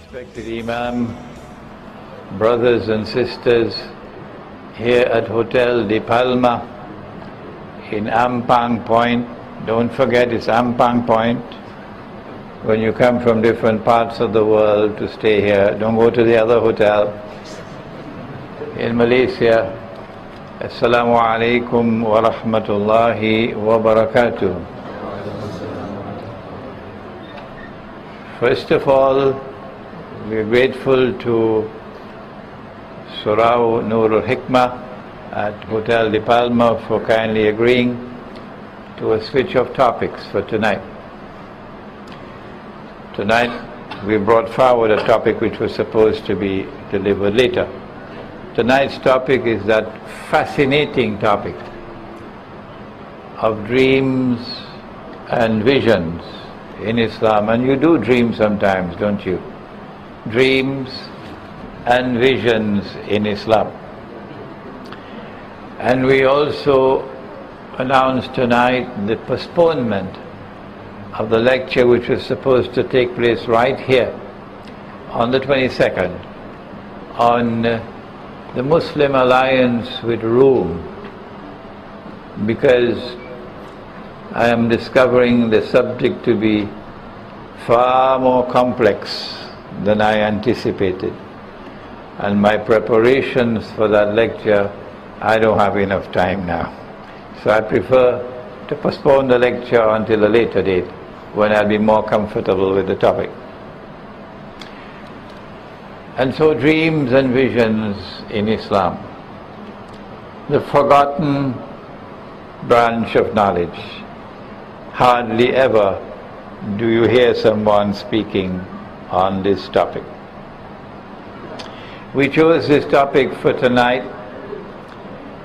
Respected Imam, brothers and sisters, here at Hotel De Palma in Ampang Point. Don't forget, it's Ampang Point. When you come from different parts of the world to stay here, don't go to the other hotel. In Malaysia, Assalamu alaikum wa rahmatullahi wa barakatuh. First of all, we are grateful to Surau Nur al-Hikmah at Hotel De Palma for kindly agreeing to a switch of topics for tonight. Tonight we brought forward a topic which was supposed to be delivered later. Tonight's topic is that fascinating topic of dreams and visions in Islam. And you do dream sometimes, don't you? Dreams and visions in Islam. And we also announced tonight the postponement of the lecture which was supposed to take place right here on the 22nd on the Muslim alliance with Rome, because I am discovering the subject to be far more complex than I anticipated, and my preparations for that lecture, I don't have enough time now. So I prefer to postpone the lecture until a later date when I'll be more comfortable with the topic. And so, dreams and visions in Islam, the forgotten branch of knowledge. Hardly ever do you hear someone speaking on this topic. We chose this topic for tonight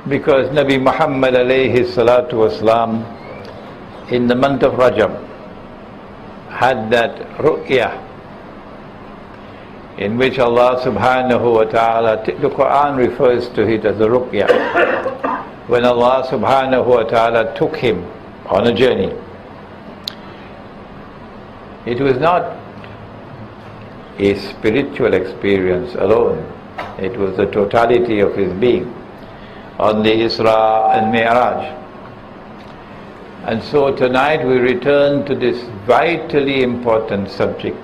because Nabi Muhammad alayhi salatu wasalam in the month of Rajab had that ru'ya in which Allah subhanahu wa ta'ala, the Quran refers to it as a ru'ya, when Allah subhanahu wa ta'ala took him on a journey. It was not a spiritual experience alone, it was the totality of his being on the Isra and Mi'raj. And so tonight we return to this vitally important subject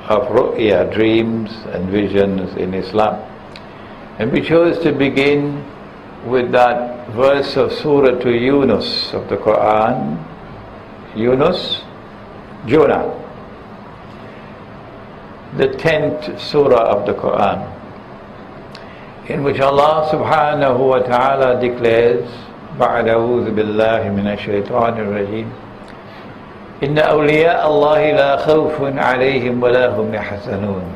of ru'ya, dreams and visions in Islam. And we chose to begin with that verse of Surah to Yunus of the Quran. Yunus, Jonah, the 10th surah of the Quran, in which Allah subhanahu wa ta'ala declares, بَعْدَ أَعُوذُ بِاللَّهِ مِنَ الشَّيْطَانِ الرَّجِيمِ إِنَّ أَوْلِيَاءَ اللَّهِ لَا خَوْفٌ عَلَيْهِمْ وَلَا هُمْ يَحْزَنُونَ.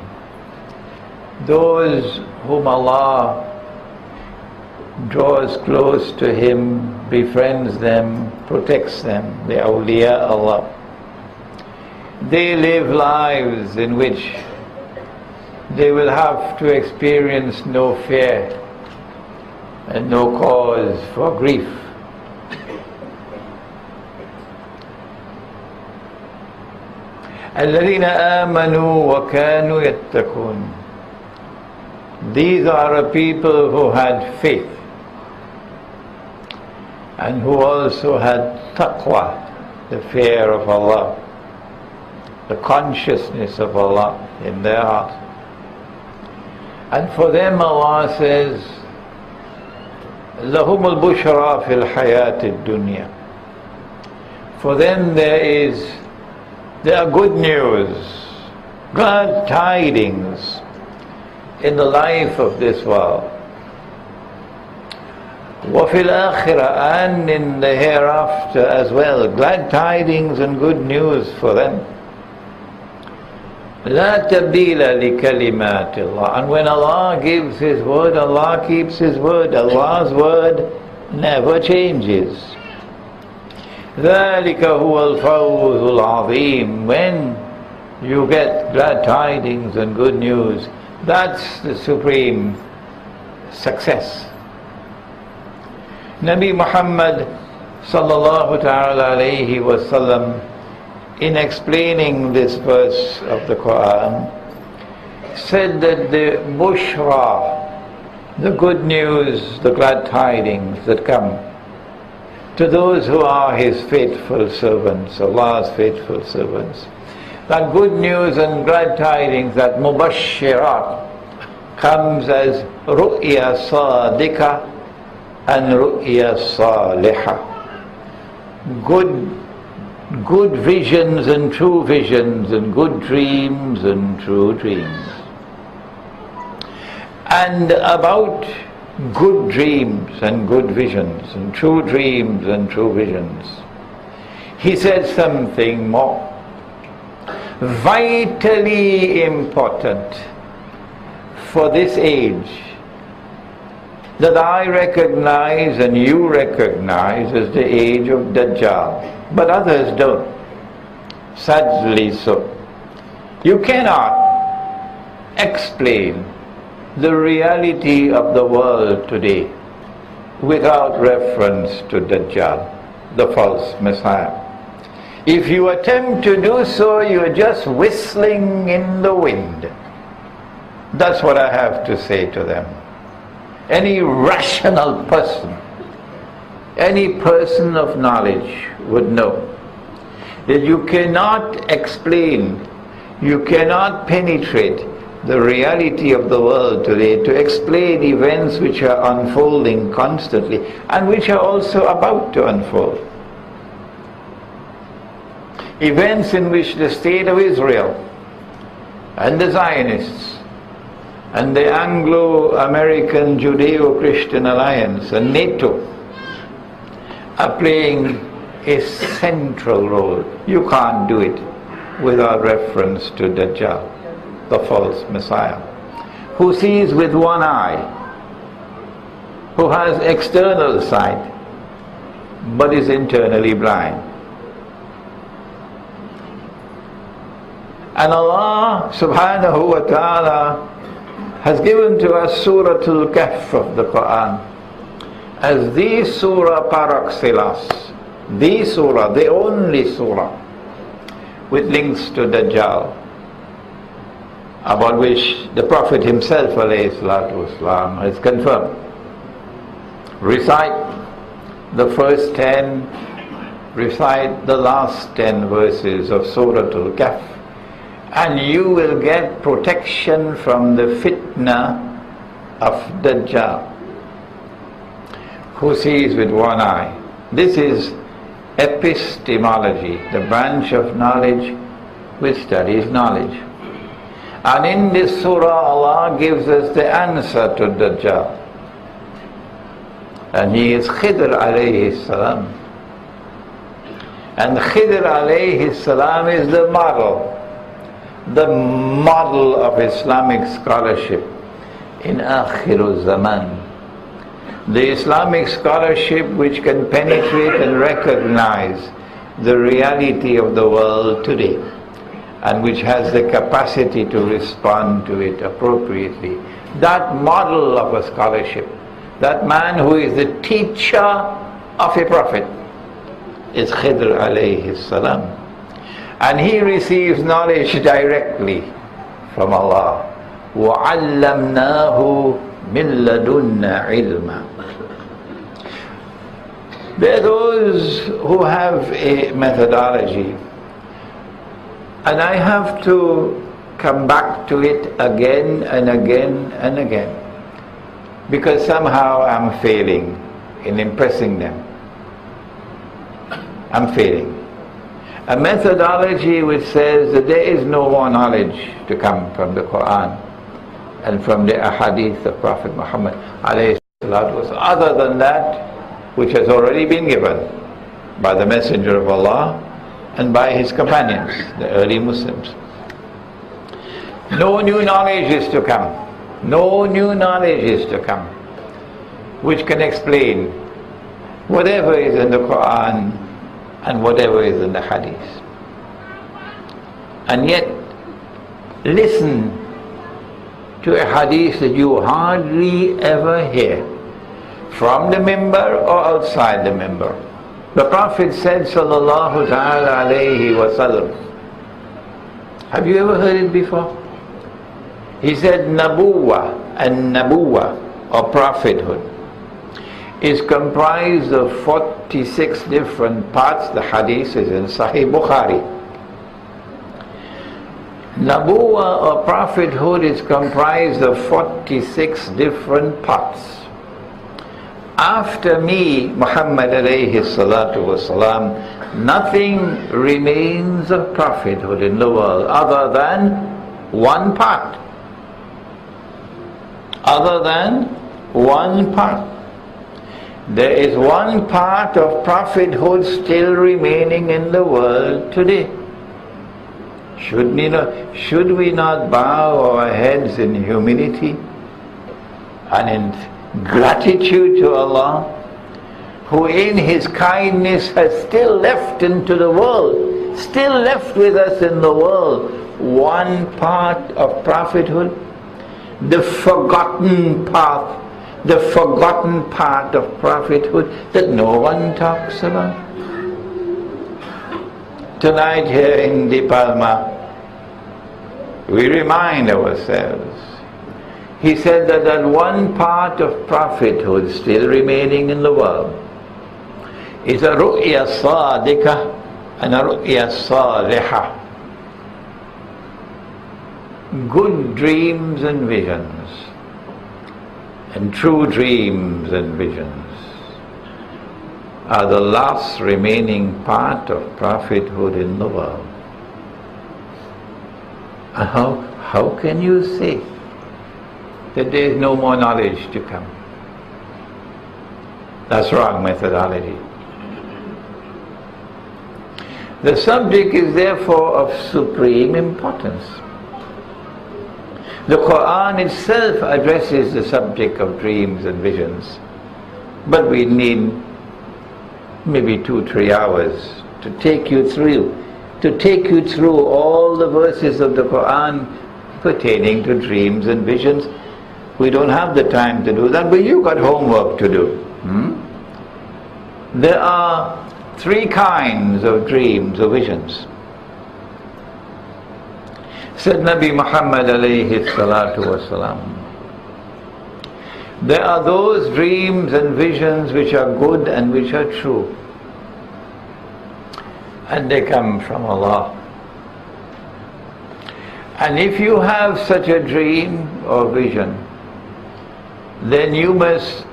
Those whom Allah draws close to Him, befriends them, protects them, the awliya Allah, they live lives in which they will have to experience no fear and no cause for grief. الَّذِينَ آمَنُوا وَكَانُوا يَتَّقُونَ. These are a people who had faith and who also had taqwa, the fear of Allah, the consciousness of Allah in their heart. And for them Allah says, لَهُمُ الْبُشْرَى فِي الْحَيَاةِ الدُّنْيَا. For them there are good news, glad tidings in the life of this world. وَفِي الْآخِرَةِ, and in the hereafter as well, glad tidings and good news for them. لَا تَبْدِيلَ لِكَلِمَاتِ اللَّهِ. And when Allah gives His word, Allah keeps His word. Allah's word never changes. ذَلِكَ هُوَ الْفَوْزُ الْعَظِيمُ. When you get glad tidings and good news, that's the supreme success. Nabi Muhammad sallallahu ta'ala alayhi wa sallam, in explaining this verse of the Quran, said that the bushra, the good news, the glad tidings that come to those who are His faithful servants, Allah's faithful servants, that good news and glad tidings, that mubashirat, comes as ru'ya sadiqa and ru'ya salihah. Good visions and true visions, and good dreams and true dreams. And about good dreams and good visions, and true dreams and true visions, he said something more vitally important for this age, that I recognize and you recognize as the age of Dajjal, but others don't, sadly so. You cannot explain the reality of the world today without reference to Dajjal, the false Messiah. If you attempt to do so, you're just whistling in the wind. That's what I have to say to them. Any rational person, any person of knowledge would know that you cannot explain, you cannot penetrate the reality of the world today to explain events which are unfolding constantly and which are also about to unfold. Events in which the state of Israel and the Zionists and the Anglo-American Judeo-Christian Alliance and NATO are playing a central role. You can't do it without reference to Dajjal, the false Messiah, who sees with one eye, who has external sight, but is internally blind. And Allah subhanahu wa ta'ala has given to us Surah Al-Kahf of the Quran as the surah par excellence, the surah, the only surah with links to Dajjal, about which the Prophet himself alayhi salatu wasalam has confirmed. Recite the first 10, recite the last 10 verses of Surah Al-Kahf, and you will get protection from the fitna of Dajjal, who sees with one eye. This is epistemology, the branch of knowledge which studies knowledge. And in this surah, Allah gives us the answer to Dajjal. And he is Khidr alayhi salam. And Khidr alayhi salam is the model of Islamic scholarship in Akhirul Zaman. The Islamic scholarship which can penetrate and recognize the reality of the world today, and which has the capacity to respond to it appropriately. That model of a scholarship, that man who is the teacher of a prophet, is Khidr alayhi salam. And he receives knowledge directly from Allah. وَعَلَّمْنَاهُ مِن لَدُنَّا عِلْمًا. There are those who have a methodology, and I have to come back to it again and again and again, because somehow I'm failing in impressing them. I'm failing. A methodology which says that there is no more knowledge to come from the Quran and from the ahadith of Prophet Muhammad alayhi salatu wasallam, other than that which has already been given by the Messenger of Allah and by his companions, the early Muslims. No new knowledge is to come. No new knowledge is to come which can explain whatever is in the Quran and whatever is in the Hadith. And yet, listen to a Hadith that you hardly ever hear, from the mimbar or outside the mimbar. The Prophet said, sallallahu ta'ala alayhi wa sallam. Have you ever heard it before? He said Nabuwa and Nabuwa, or prophethood, is comprised of 46 different parts. The hadith is in Sahih Bukhari. Nabuwa or prophethood is comprised of 46 different parts. After me, Muhammad alayhi salatu wasalam, nothing remains of prophethood in the world other than one part. Other than one part. There is one part of prophethood still remaining in the world today. Should we not bow our heads in humility and in gratitude to Allah, who in His kindness has still left into the world, still left with us in the world, one part of prophethood, the forgotten path, the forgotten part of prophethood that no one talks about. Tonight here in De Palma, we remind ourselves. He said that one part of prophethood still remaining in the world is a ru'ya sadiqa and a ru'ya salihah. Good dreams and visions, and true dreams and visions are the last remaining part of prophethood in the world. And how can you say that there is no more knowledge to come? That's wrong methodology. The subject is therefore of supreme importance. The Quran itself addresses the subject of dreams and visions, but we need maybe 2-3 hours to take you through all the verses of the Quran pertaining to dreams and visions. We don't have the time to do that, but you got homework to do. There are 3 kinds of dreams or visions. Said Nabi Muhammad alayhi salatu wasalam, there are those dreams and visions which are good and which are true, and they come from Allah. And if you have such a dream or vision, then you must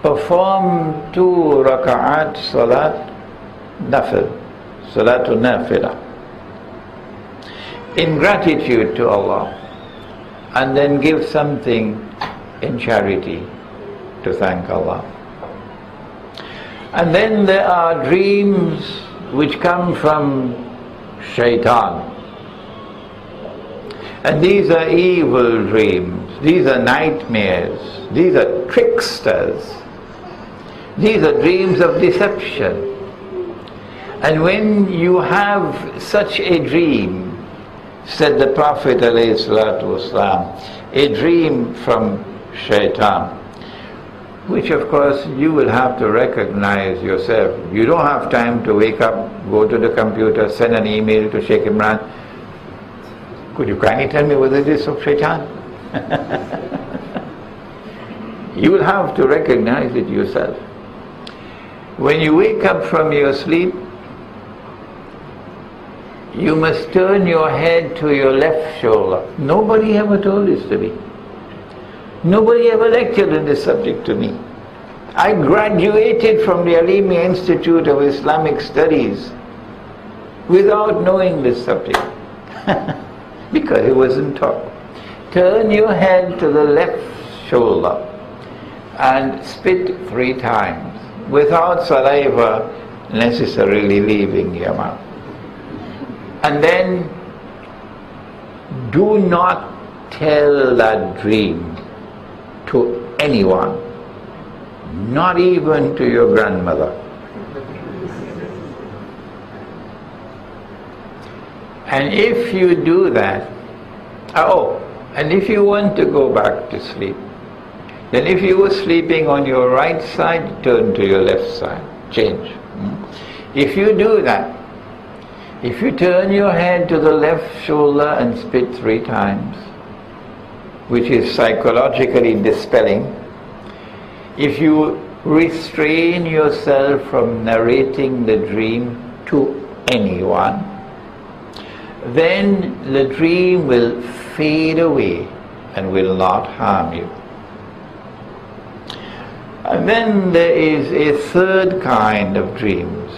perform 2 raka'at salat nafil, salatul nafila, in gratitude to Allah, and then give something in charity to thank Allah. And then there are dreams which come from shaitan, and these are evil dreams, these are nightmares, these are tricksters, these are dreams of deception. And when you have such a dream, said the Prophet ﷺ, a dream from shaitan, which of course you will have to recognize yourself. You don't have time to wake up, go to the computer, send an email to Sheikh Imran. Could you kindly tell me whether this is of shaitan? You will have to recognize it yourself. When you wake up from your sleep, you must turn your head to your left shoulder. Nobody ever told this to me. Nobody ever lectured on this subject to me. I graduated from the Alimi Institute of Islamic Studies without knowing this subject because it wasn't taught. Turn your head to the left shoulder and spit 3 times without saliva necessarily leaving your mouth. And then do not tell that dream to anyone, not even to your grandmother. And if you do that, and if you want to go back to sleep, then if you were sleeping on your right side, turn to your left side, change. If you do that, if you turn your head to the left shoulder and spit 3 times, which is psychologically dispelling, if you restrain yourself from narrating the dream to anyone, then the dream will fade away and will not harm you. And then there is a third kind of dreams,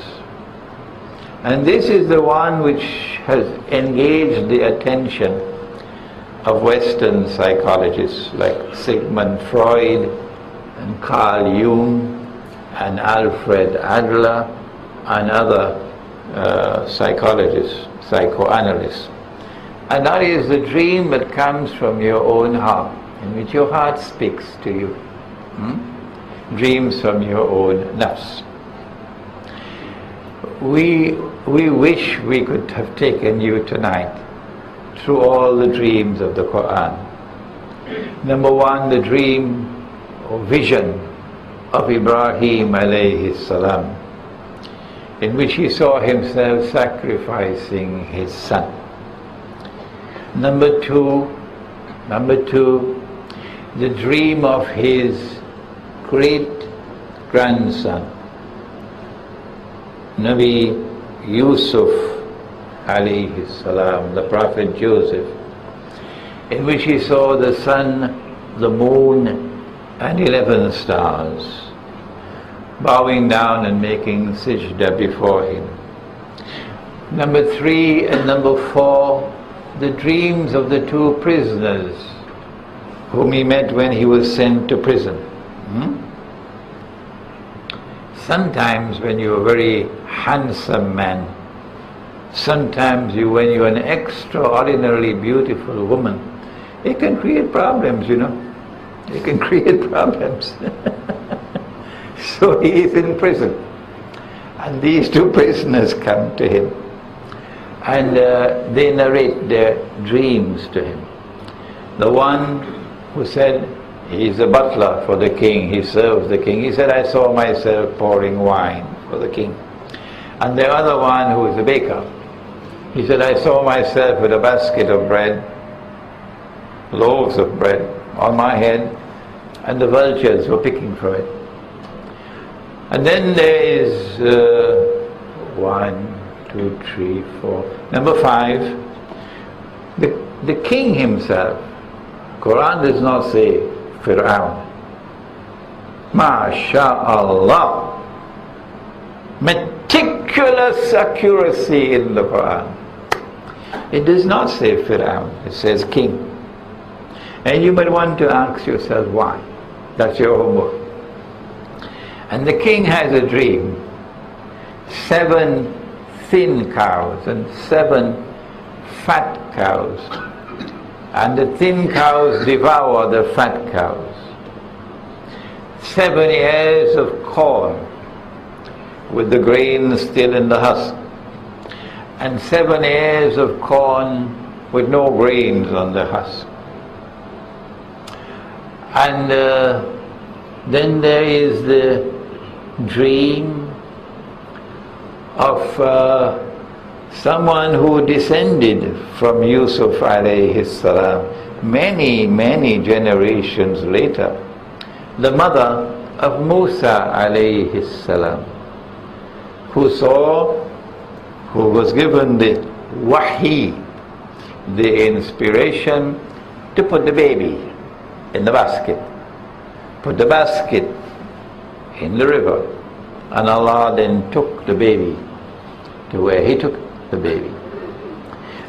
and this is the one which has engaged the attention of Western psychologists like Sigmund Freud and Carl Jung and Alfred Adler and other psychologists, psychoanalysts. And that is the dream that comes from your own heart, in which your heart speaks to you. Dreams from your own nafs. We wish we could have taken you tonight through all the dreams of the Quran. Number one, the dream or vision of Ibrahim alayhi salam, in which he saw himself sacrificing his son. Number two, the dream of his great-grandson, Nabi Yusuf alayhi salam, the Prophet Joseph, in which he saw the sun, the moon, and 11 stars bowing down and making sajda before him. Number three and number four, the dreams of the two prisoners whom he met when he was sent to prison. Sometimes when you're a very handsome man, sometimes when you're an extraordinarily beautiful woman, it can create problems, you know. It can create problems. So he is in prison, and these two prisoners come to him, and they narrate their dreams to him. The one who said, he's a butler for the king, he serves the king. He said, I saw myself pouring wine for the king. And the other one, who is a baker, he said, I saw myself with a basket of bread, loaves of bread on my head, and the vultures were picking from it. And then there is 1, 2, 3, 4. Number 5, the king himself. Quran does not say Fir'aun. MashaAllah. Meticulous accuracy in the Quran. It does not say Fir'aun, it says king. And you might want to ask yourself why. That's your homework. And the king has a dream. 7 thin cows and 7 fat cows. And the thin cows devour the fat cows. 7 ears of corn with the grain still in the husk. And 7 ears of corn with no grains on the husk. And then there is the dream of someone who descended from Yusuf alayhi salam many generations later, the mother of Musa alayhi salam, who was given the wahi, the inspiration to put the baby in the basket, put the basket in the river, and Allah then took the baby to where He took the baby.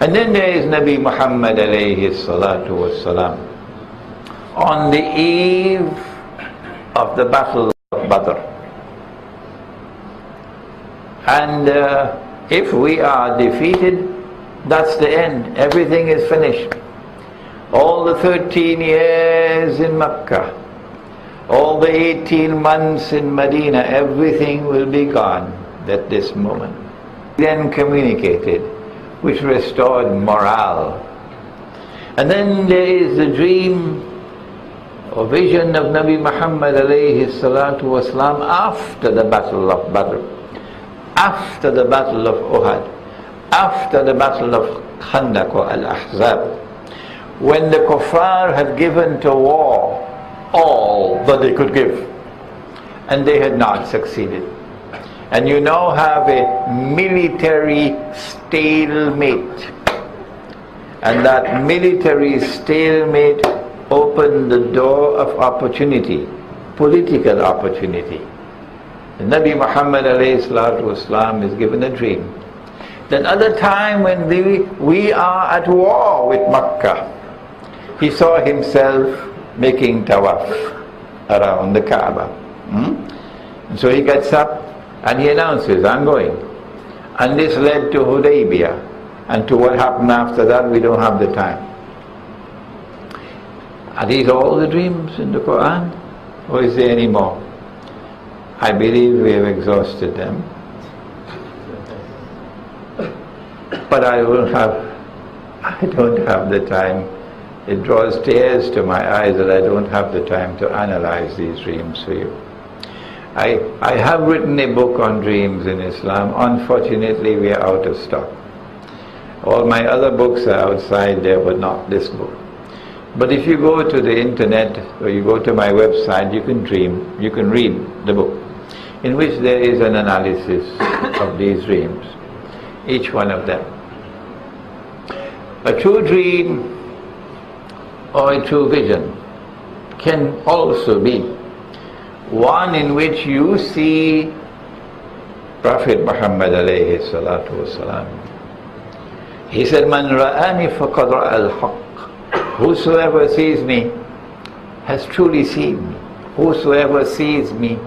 And then there is Nabi Muhammad alayhi salatu wassalam on the eve of the battle of Badr. And if we are defeated, that's the end. Everything is finished. All the 13 years in Mecca, all the 18 months in Medina, everything will be gone at this moment. Then communicated, which restored morale. And then there is the dream or vision of Nabi Muhammad alayhi salatu wasalam after the battle of Badr, after the battle of Uhud, after the battle of Khandaq or Al-Ahzab, when the kuffar had given to war all that they could give, and they had not succeeded. And you now have a military stalemate. And that military stalemate opened the door of opportunity, political opportunity. The Nabi Muhammad ﷺ is given a dream. That at the time when we are at war with Makkah, he saw himself making tawaf around the Kaaba. And so he gets up and he announces, I'm going. And this led to Hudaybiyah. And to what happened after that, we don't have the time. Are these all the dreams in the Quran? Or is there any more? I believe we have exhausted them. But I don't have the time. It draws tears to my eyes that I don't have the time to analyze these dreams for you. I have written a book on dreams in Islam. Unfortunately, we are out of stock. All my other books are outside there, but not this book. But if you go to the internet or you go to my website, you can read the book, in which there is an analysis of these dreams, each one of them. A true dream or a true vision can also be one in which you see Prophet Muhammad alayhi salatu wasalam. He said, Man ra'ani faqad ra'a al-haqq. Whosoever sees me has truly seen me. Whosoever sees me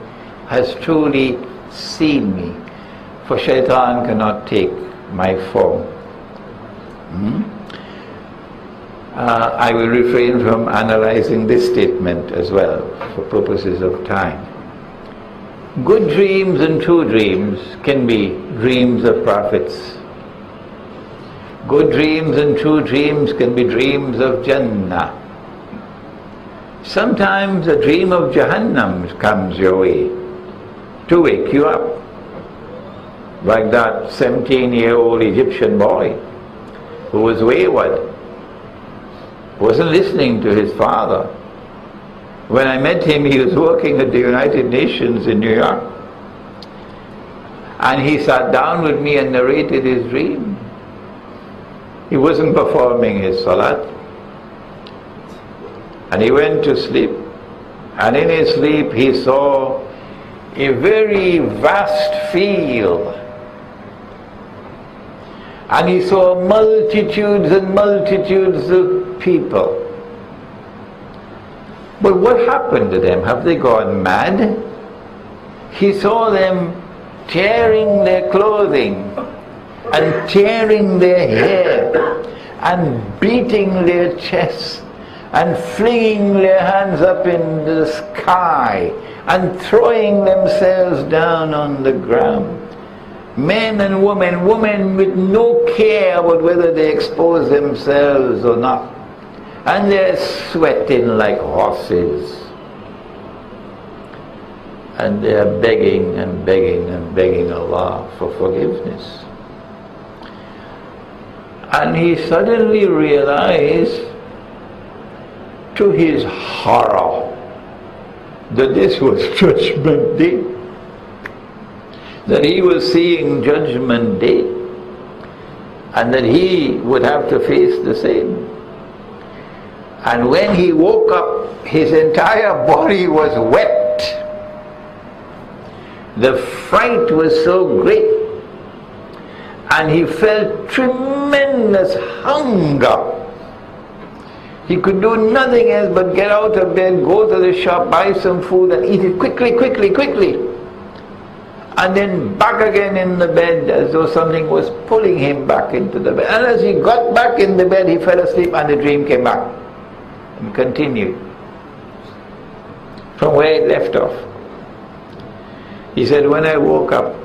has truly seen me. For shaitan cannot take my form. I will refrain from analyzing this statement as well for purposes of time. Good dreams and true dreams can be dreams of prophets. Good dreams and true dreams can be dreams of Jannah. Sometimes a dream of Jahannam comes your way to wake you up. Like that 17-year-old Egyptian boy who was wayward, wasn't listening to his father. When I met him, he was working at the United Nations in New York. And he sat down with me and narrated his dream. He wasn't performing his salat. And he went to sleep. And in his sleep he saw a very vast field. And he saw multitudes and multitudes of people. But what happened to them? Have they gone mad? He saw them tearing their clothing and tearing their hair and beating their chests and flinging their hands up in the sky and throwing themselves down on the ground. Men and women with no care about whether they expose themselves or not. And they're sweating like horses. And they're begging and begging and begging Allah for forgiveness. And he suddenly realized, to his horror, that this was Judgment Day. That he was seeing Judgment Day, and that he would have to face the same. And when he woke up, his entire body was wet. The fright was so great, and he felt tremendous hunger. He could do nothing else but get out of bed, go to the shop, buy some food and eat it quickly, quickly, quickly. And then back again in the bed as though something was pulling him back into the bed. And as he got back in the bed, he fell asleep and the dream came back and continued from where it left off. He said, when I woke up,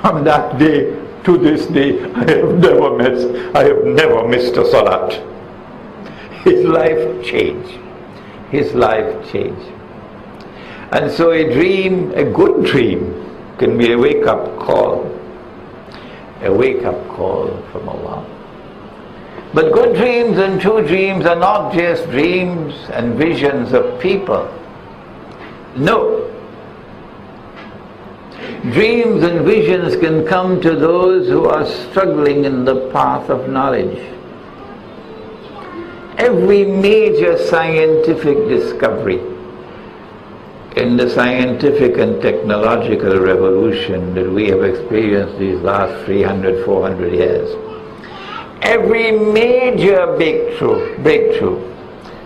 from that day to this day, I have never missed a salat. His life changed. His life changed. And so a dream, a good dream, can be a wake-up call. A wake-up call from Allah. But good dreams and true dreams are not just dreams and visions of people. No. Dreams and visions can come to those who are struggling in the path of knowledge. Every major scientific discovery in the scientific and technological revolution that we have experienced these last 300, 400 years, every major breakthrough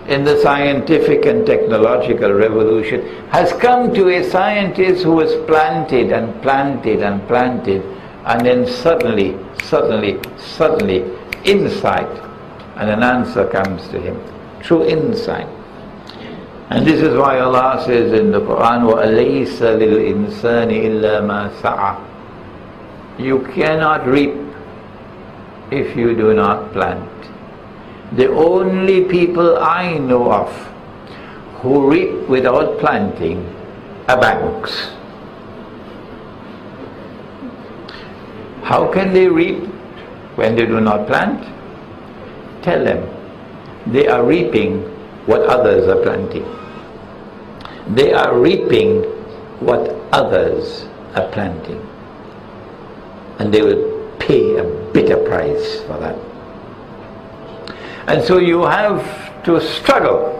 in the scientific and technological revolution has come to a scientist who has planted and planted and planted, and then suddenly, insight, and an answer comes to him through insight. And this is why Allah says in the Quran, وَأَلَيْسَ لِلْإِنسَانِ إِلَّا مَا سَعَى. You cannot reap if you do not plant. The only people I know of who reap without planting are banks. How can they reap when they do not plant? Tell them they are reaping what others are planting. They are reaping what others are planting. And they will pay a bitter price for that. And so you have to struggle.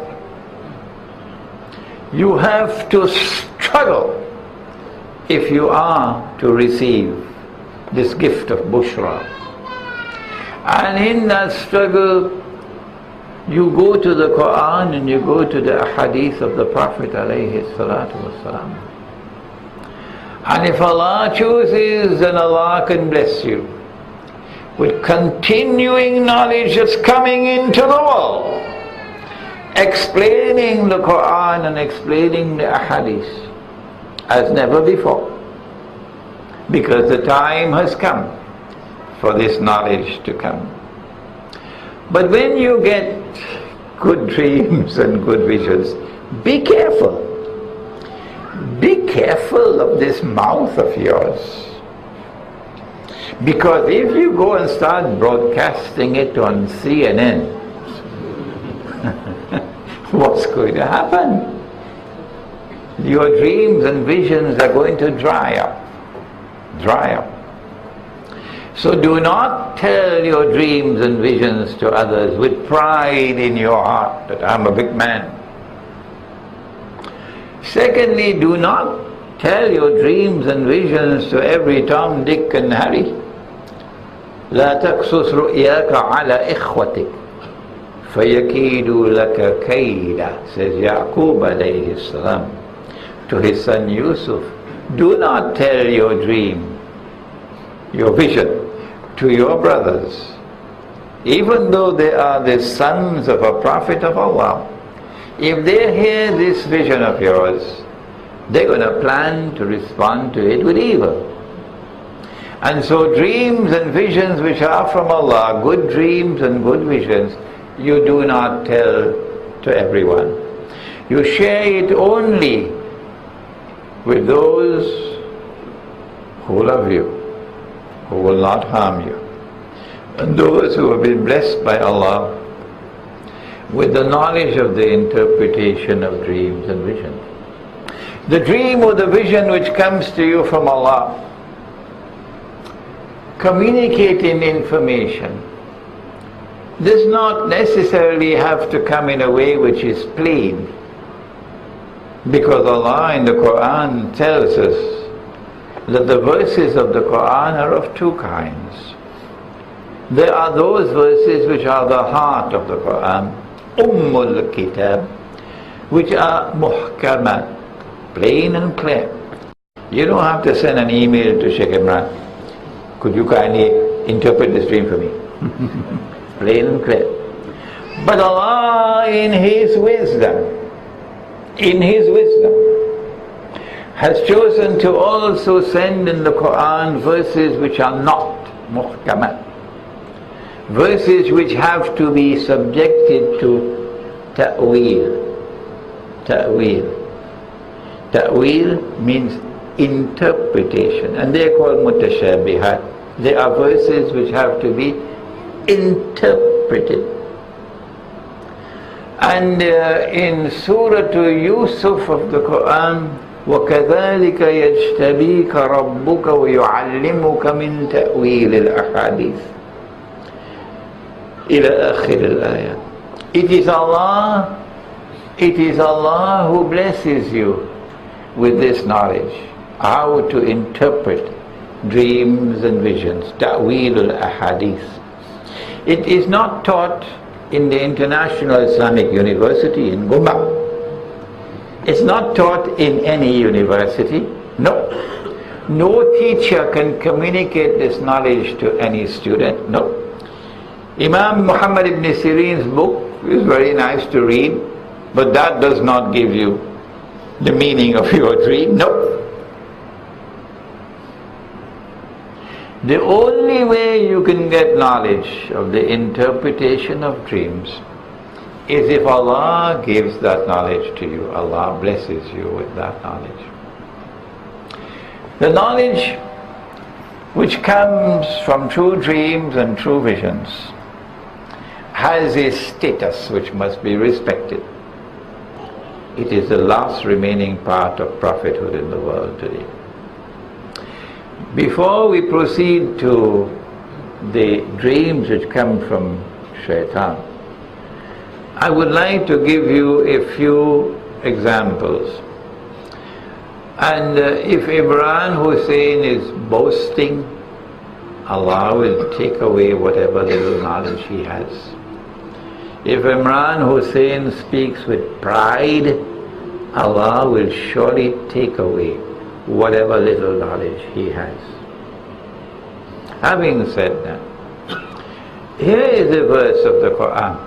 You have to struggle if you are to receive this gift of Bushra. And in that struggle, you go to the Quran and you go to the hadith of the Prophet alayhi salatu wasalam. And if Allah chooses, then Allah can bless you with continuing knowledge that's coming into the world, explaining the Quran and explaining the hadith as never before, because the time has come for this knowledge to come. But when you get good dreams and good visions, be careful. Be careful of this mouth of yours. Because if you go and start broadcasting it on CNN, what's going to happen? Your dreams and visions are going to dry up. Dry up. So do not tell your dreams and visions to others with pride in your heart that I'm a big man. Secondly, do not tell your dreams and visions to every Tom, Dick and Harry. لا تقصص رؤياك على إخوتك فيكيدوا لك كيدا, says Yaqub alayhi salam to his son Yusuf. Do not tell your dream, your vision, to your brothers, even though they are the sons of a prophet of Allah. If they hear this vision of yours, they're going to plan to respond to it with evil. And so dreams and visions which are from Allah, good dreams and good visions, you do not tell to everyone. You share it only with those who love you, who will not harm you, and those who have been blessed by Allah with the knowledge of the interpretation of dreams and visions. The dream or the vision which comes to you from Allah, communicating information, does not necessarily have to come in a way which is plain, because Allah in the Quran tells us that the verses of the Quran are of two kinds. There are those verses which are the heart of the Quran, Ummul Kitab, which are muhkamat, plain and clear. You don't have to send an email to Sheikh Imran. Could you kindly interpret this dream for me? Plain and clear. But Allah in His wisdom, has chosen to also send in the Quran verses which are not muhkamat, verses which have to be subjected to ta'wil. Ta'wil means interpretation, and they are called mutashabihat. They are verses which have to be interpreted. interpret it. And in Surah Yusuf of the Quran, وَكَذَلِكَ يَجْتَبِيكَ رَبُّكَ وَيُعَلِّمُكَ مِنْ تَأْوِيلِ الْأَحَادِيثِ إلى آخر الآية. It is Allah who blesses you with this knowledge, how to interpret dreams and visions, ta'weel al-ahadith. It is not taught in the International Islamic University in Gumba. It's not taught in any university. No. No teacher can communicate this knowledge to any student. No. Imam Muhammad ibn Sirin's book is very nice to read, but that does not give you the meaning of your dream. No. The only way you can get knowledge of the interpretation of dreams is if Allah gives that knowledge to you. Allah blesses you with that knowledge. The knowledge which comes from true dreams and true visions has a status which must be respected. It is the last remaining part of prophethood in the world today. Before we proceed to the dreams which come from shaitan, I would like to give you a few examples. And if Imran Hussein is boasting, Allah will take away whatever little knowledge he has. If Imran Hussein speaks with pride, Allah will surely take away whatever little knowledge he has. Having said that, here is a verse of the Quran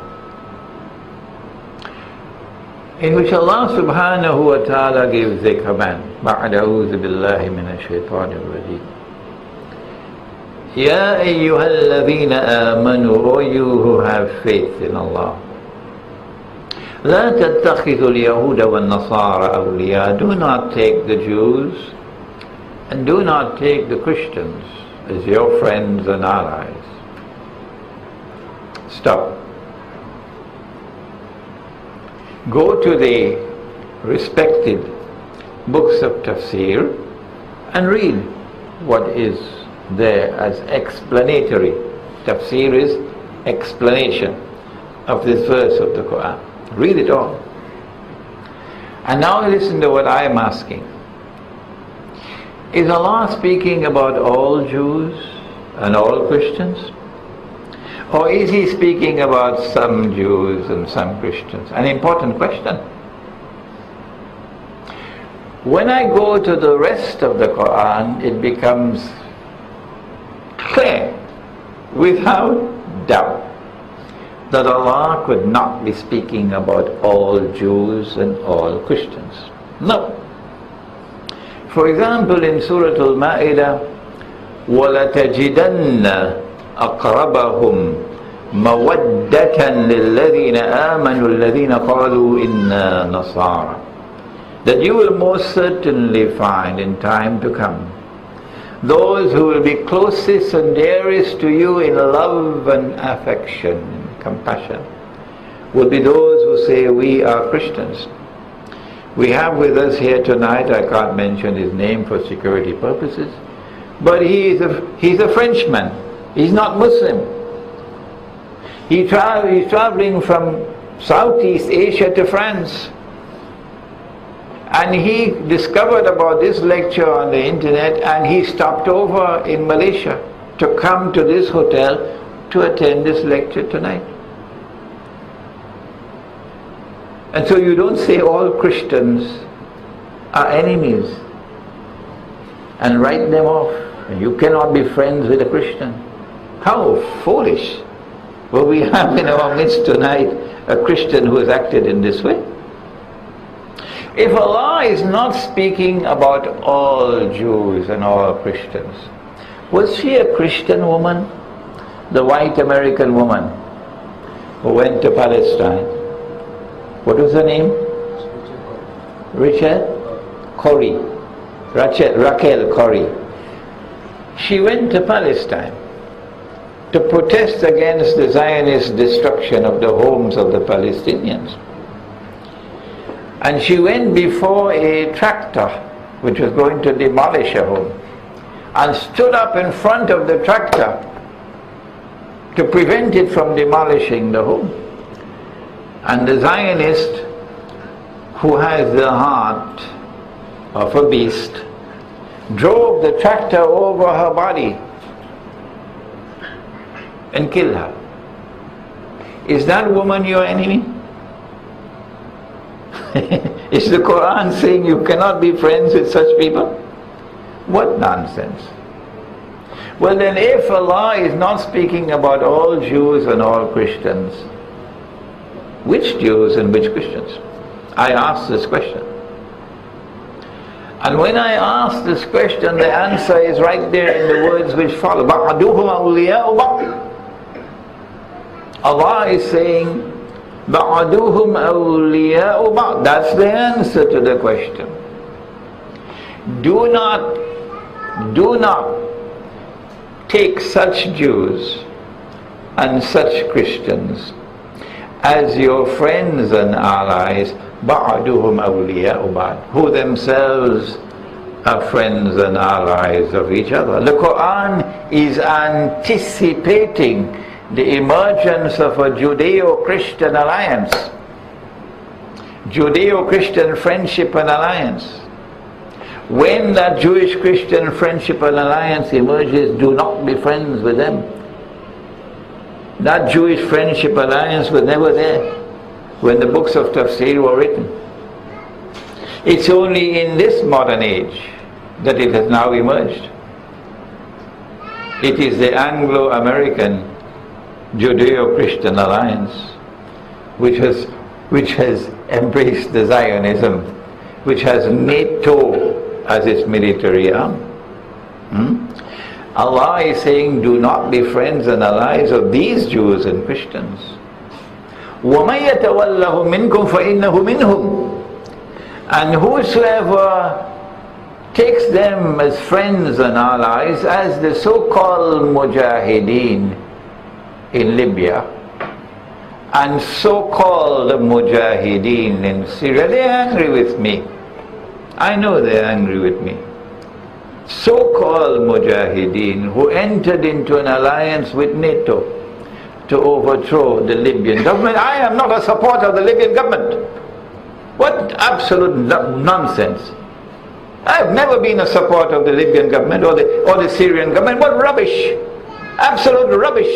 in which Allah subhanahu wa ta'ala gives a command. بَعْدَ أَعُوذُ بِاللَّهِ مِنَ الشَّيْطَانِ الرَّجِيمِ يَا أَيُّهَا الَّذِينَ آمَنُوا, O you who have faith in Allah, لَا تَتَّخِذُوا الْيَهُودَ وَالنَّصَارَى أَوْلِيَاءَ. Do not take the Jews and do not take the Christians as your friends and allies. Stop. Go to the respected books of tafsir and read what is there as explanatory. Tafsir is explanation of this verse of the Quran. Read it all. And now listen to what I am asking. Is Allah speaking about all Jews and all Christians? Or is He speaking about some Jews and some Christians? An important question. When I go to the rest of the Quran, it becomes clear, without doubt, that Allah could not be speaking about all Jews and all Christians. No. For example, in Surah Al-Ma'idah, وَلَتَجِدَنَّ أَقْرَبَهُمْ مَوَدَّةً لِلَّذِينَ آمَنُوا الَّذِينَ قَالُوا إِنَّا نَصَارَى. That you will most certainly find in time to come those who will be closest and dearest to you in love and affection and compassion will be those who say, we are Christians. We have with us here tonight, I can't mention his name for security purposes, but he's a Frenchman. He's not Muslim. He's traveling from Southeast Asia to France. And he discovered about this lecture on the internet, and he stopped over in Malaysia to come to this hotel to attend this lecture tonight. And so you don't say all Christians are enemies and write them off. You cannot be friends with a Christian. How foolish. Will we have in our midst tonight a Christian who has acted in this way? If Allah is not speaking about all Jews and all Christians, was she a Christian woman? The white American woman who went to Palestine. What was her name? Rachael Corrie. She went to Palestine. to protest against the Zionist destruction of the homes of the Palestinians. And she went before a tractor which was going to demolish a home, and stood up in front of the tractor to prevent it from demolishing the home. And the Zionist, who has the heart of a beast, drove the tractor over her body and killed her. Is that woman your enemy? Is the Quran saying you cannot be friends with such people? What nonsense. Well then, if Allah is not speaking about all Jews and all Christians, which Jews and which Christians? I asked this question. And when I asked this question, the answer is right there in the words which follow. بَعْدُهُمْ أَوْلِيَاءُ بَعْضٍ. Allah is saying, بَعْدُهُمْ أَوْلِيَاءُ بَعْضٍ. That's the answer to the question. Do not take such Jews and such Christians as your friends and allies, بَعْدُهُمْ أَوْلِيَاءُ بَعْضٍ, who themselves are friends and allies of each other. The Quran is anticipating the emergence of a Judeo-Christian alliance, Judeo-Christian friendship and alliance. When that Jewish-Christian friendship and alliance emerges, do not be friends with them. That Jewish friendship alliance was never there when the books of Tafsir were written. It's only in this modern age that it has now emerged. It is the Anglo-American Judeo-Christian alliance which has embraced the Zionism, which has NATO as its military arm. Allah is saying, do not be friends and allies of these Jews and Christians. وَمَن يَتَوَلَّهُ مِنْكُمْ فَإِنَّهُ مِنْهُمْ. And whosoever takes them as friends and allies, as the so-called mujahideen in Libya and so-called mujahideen in Syria, they're angry with me. I know they're angry with me. So-called mujahideen who entered into an alliance with NATO to overthrow the Libyan government. I am not a supporter of the Libyan government. What absolute nonsense. I've never been a supporter of the Libyan government or the Syrian government. What rubbish. Absolute rubbish.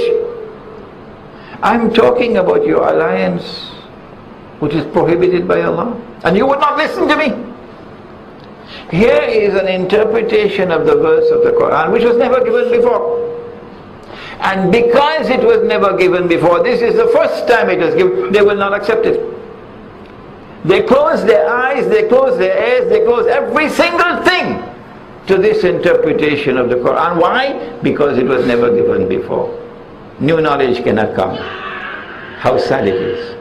I'm talking about your alliance which is prohibited by Allah. And you would not listen to me. Here is an interpretation of the verse of the Quran which was never given before. And because it was never given before, this is the first time it was given, they will not accept it. They close their eyes, they close their ears, they close every single thing to this interpretation of the Quran. Why? Because it was never given before. New knowledge cannot come. How sad it is.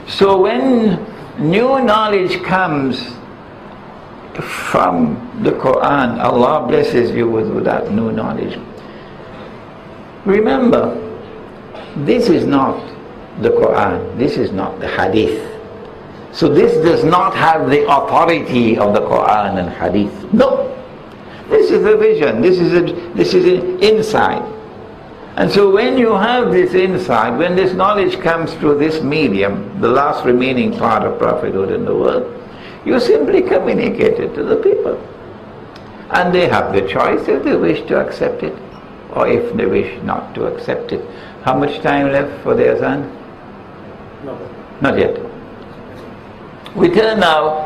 So when new knowledge comes from the Quran, Allah blesses you with that new knowledge. Remember, this is not the Quran, this is not the Hadith. So this does not have the authority of the Quran and Hadith. No, this is a vision, this is an insight. And so when you have this insight, when this knowledge comes through this medium, the last remaining part of prophethood in the world, you simply communicate it to the people. And they have the choice if they wish to accept it or if they wish not to accept it. How much time left for the azan? No. Not yet. We turn now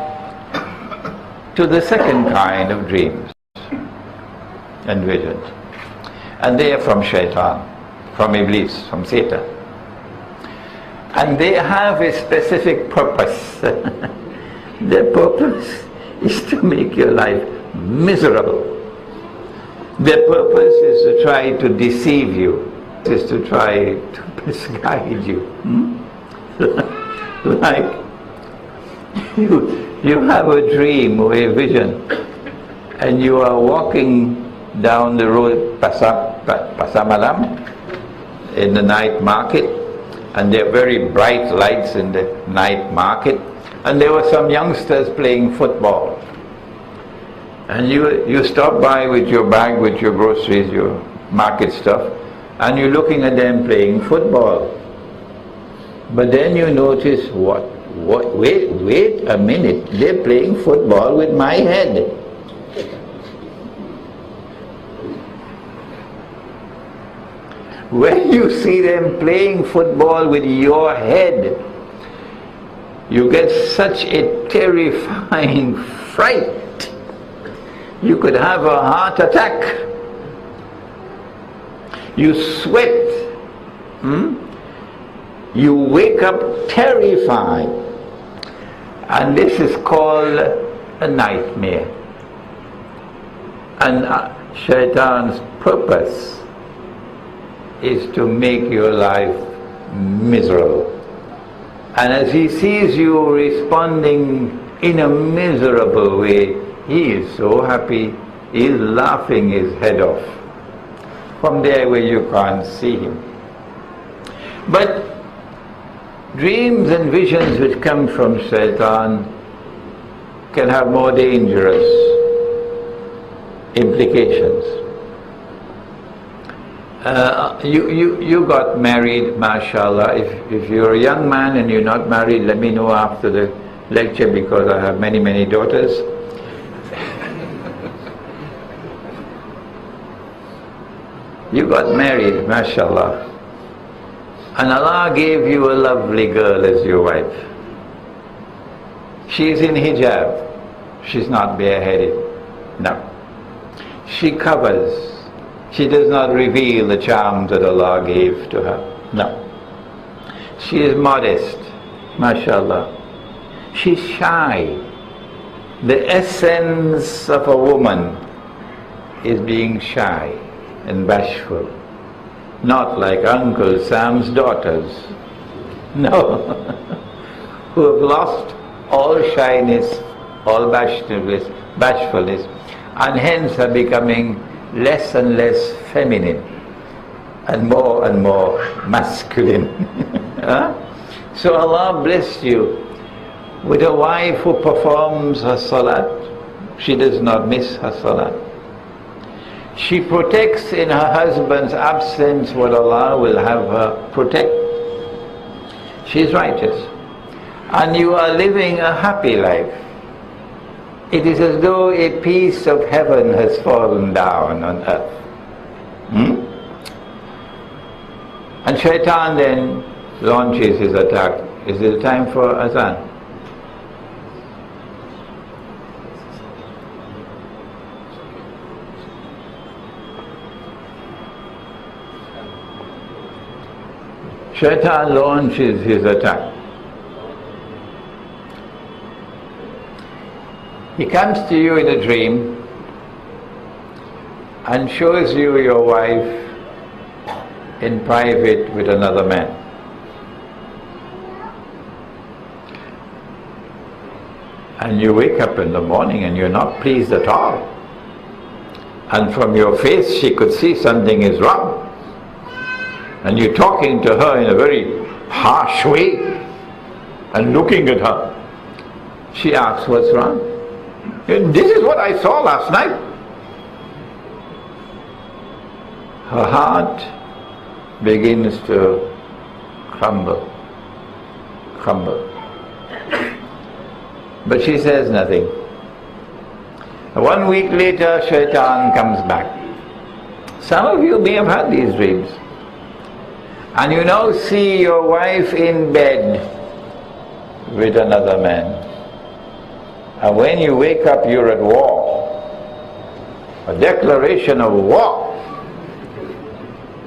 to the second kind of dreams and visions. And they are from Shaitan, from Iblis, from Satan. And they have a specific purpose. Their purpose is to make your life miserable. Their purpose is to try to deceive you, is to try to misguide you. Like you have a dream or a vision and you are walking down the road, Pasamalam, in the night market, and there are very bright lights in the night market, and there were some youngsters playing football. And you stop by with your bag, with your groceries, your market stuff, and you're looking at them playing football. But then you notice, wait a minute, they're playing football with my head. When you see them playing football with your head, you get such a terrifying fright. You could have a heart attack. You sweat. You wake up terrified. And this is called a nightmare. And Shaitan's purpose is to make your life miserable. And as he sees you responding in a miserable way, he is so happy, he is laughing his head off. From there where you can't see him. But dreams and visions which come from Shaitan can have more dangerous implications. You got married, mashallah. If you're a young man and you're not married, let me know after the lecture, because I have many daughters. You got married, mashallah, and Allah gave you a lovely girl as your wife. She's in hijab. She's not bareheaded. No. She covers. She does not reveal the charms that Allah gave to her. No. She is modest, mashallah. She's shy. The essence of a woman is being shy and bashful. Not like Uncle Sam's daughters. No. Who have lost all shyness, all bashfulness, and hence are becoming less and less feminine and more masculine. So Allah blessed you with a wife who performs her salat. She does not miss her salat. She protects in her husband's absence what Allah will have her protect. She is righteous. And you are living a happy life. It is as though a piece of heaven has fallen down on earth. And Shaitan then launches his attack. Is it time for azan? Shaitan launches his attack. He comes to you in a dream and shows you your wife in private with another man. And you wake up in the morning and you're not pleased at all. And from your face she could see something is wrong. And you're talking to her in a very harsh way and looking at her. She asks, what's wrong? This is what I saw last night. Her heart begins to crumble. But she says nothing. 1 week later, Shaitan comes back. Some of you may have had these dreams. And you now see your wife in bed with another man. And when you wake up, you're at war. A declaration of war.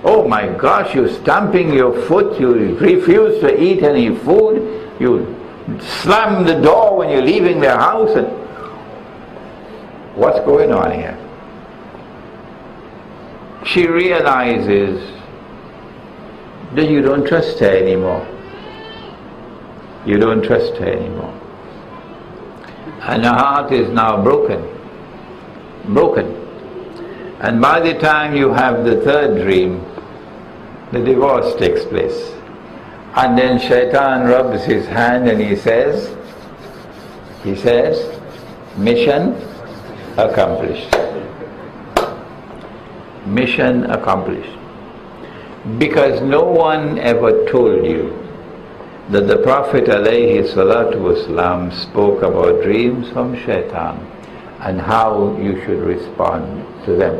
Oh my gosh, you're stamping your foot, you refuse to eat any food, you slam the door when you're leaving the house. And what's going on here? She realizes that you don't trust her anymore. You don't trust her anymore. And her heart is now broken. And by the time you have the third dream, the divorce takes place. And then Shaitan rubs his hand and he says, mission accomplished. Mission accomplished. Because no one ever told you that the Prophet ﷺ spoke about dreams from Shaitan and how you should respond to them.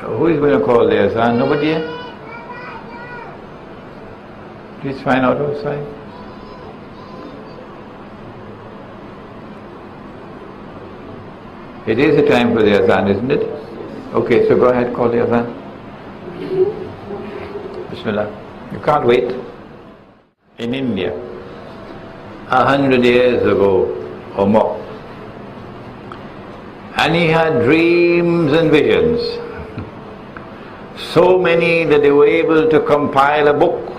Who is going to call the azan? Nobody here? Please find out outside. It is the time for the azan, isn't it? Okay, so go ahead, call the azan. Bismillah. You can't wait. In India, 100 years ago or more, and he had dreams and visions. So many that they were able to compile a book.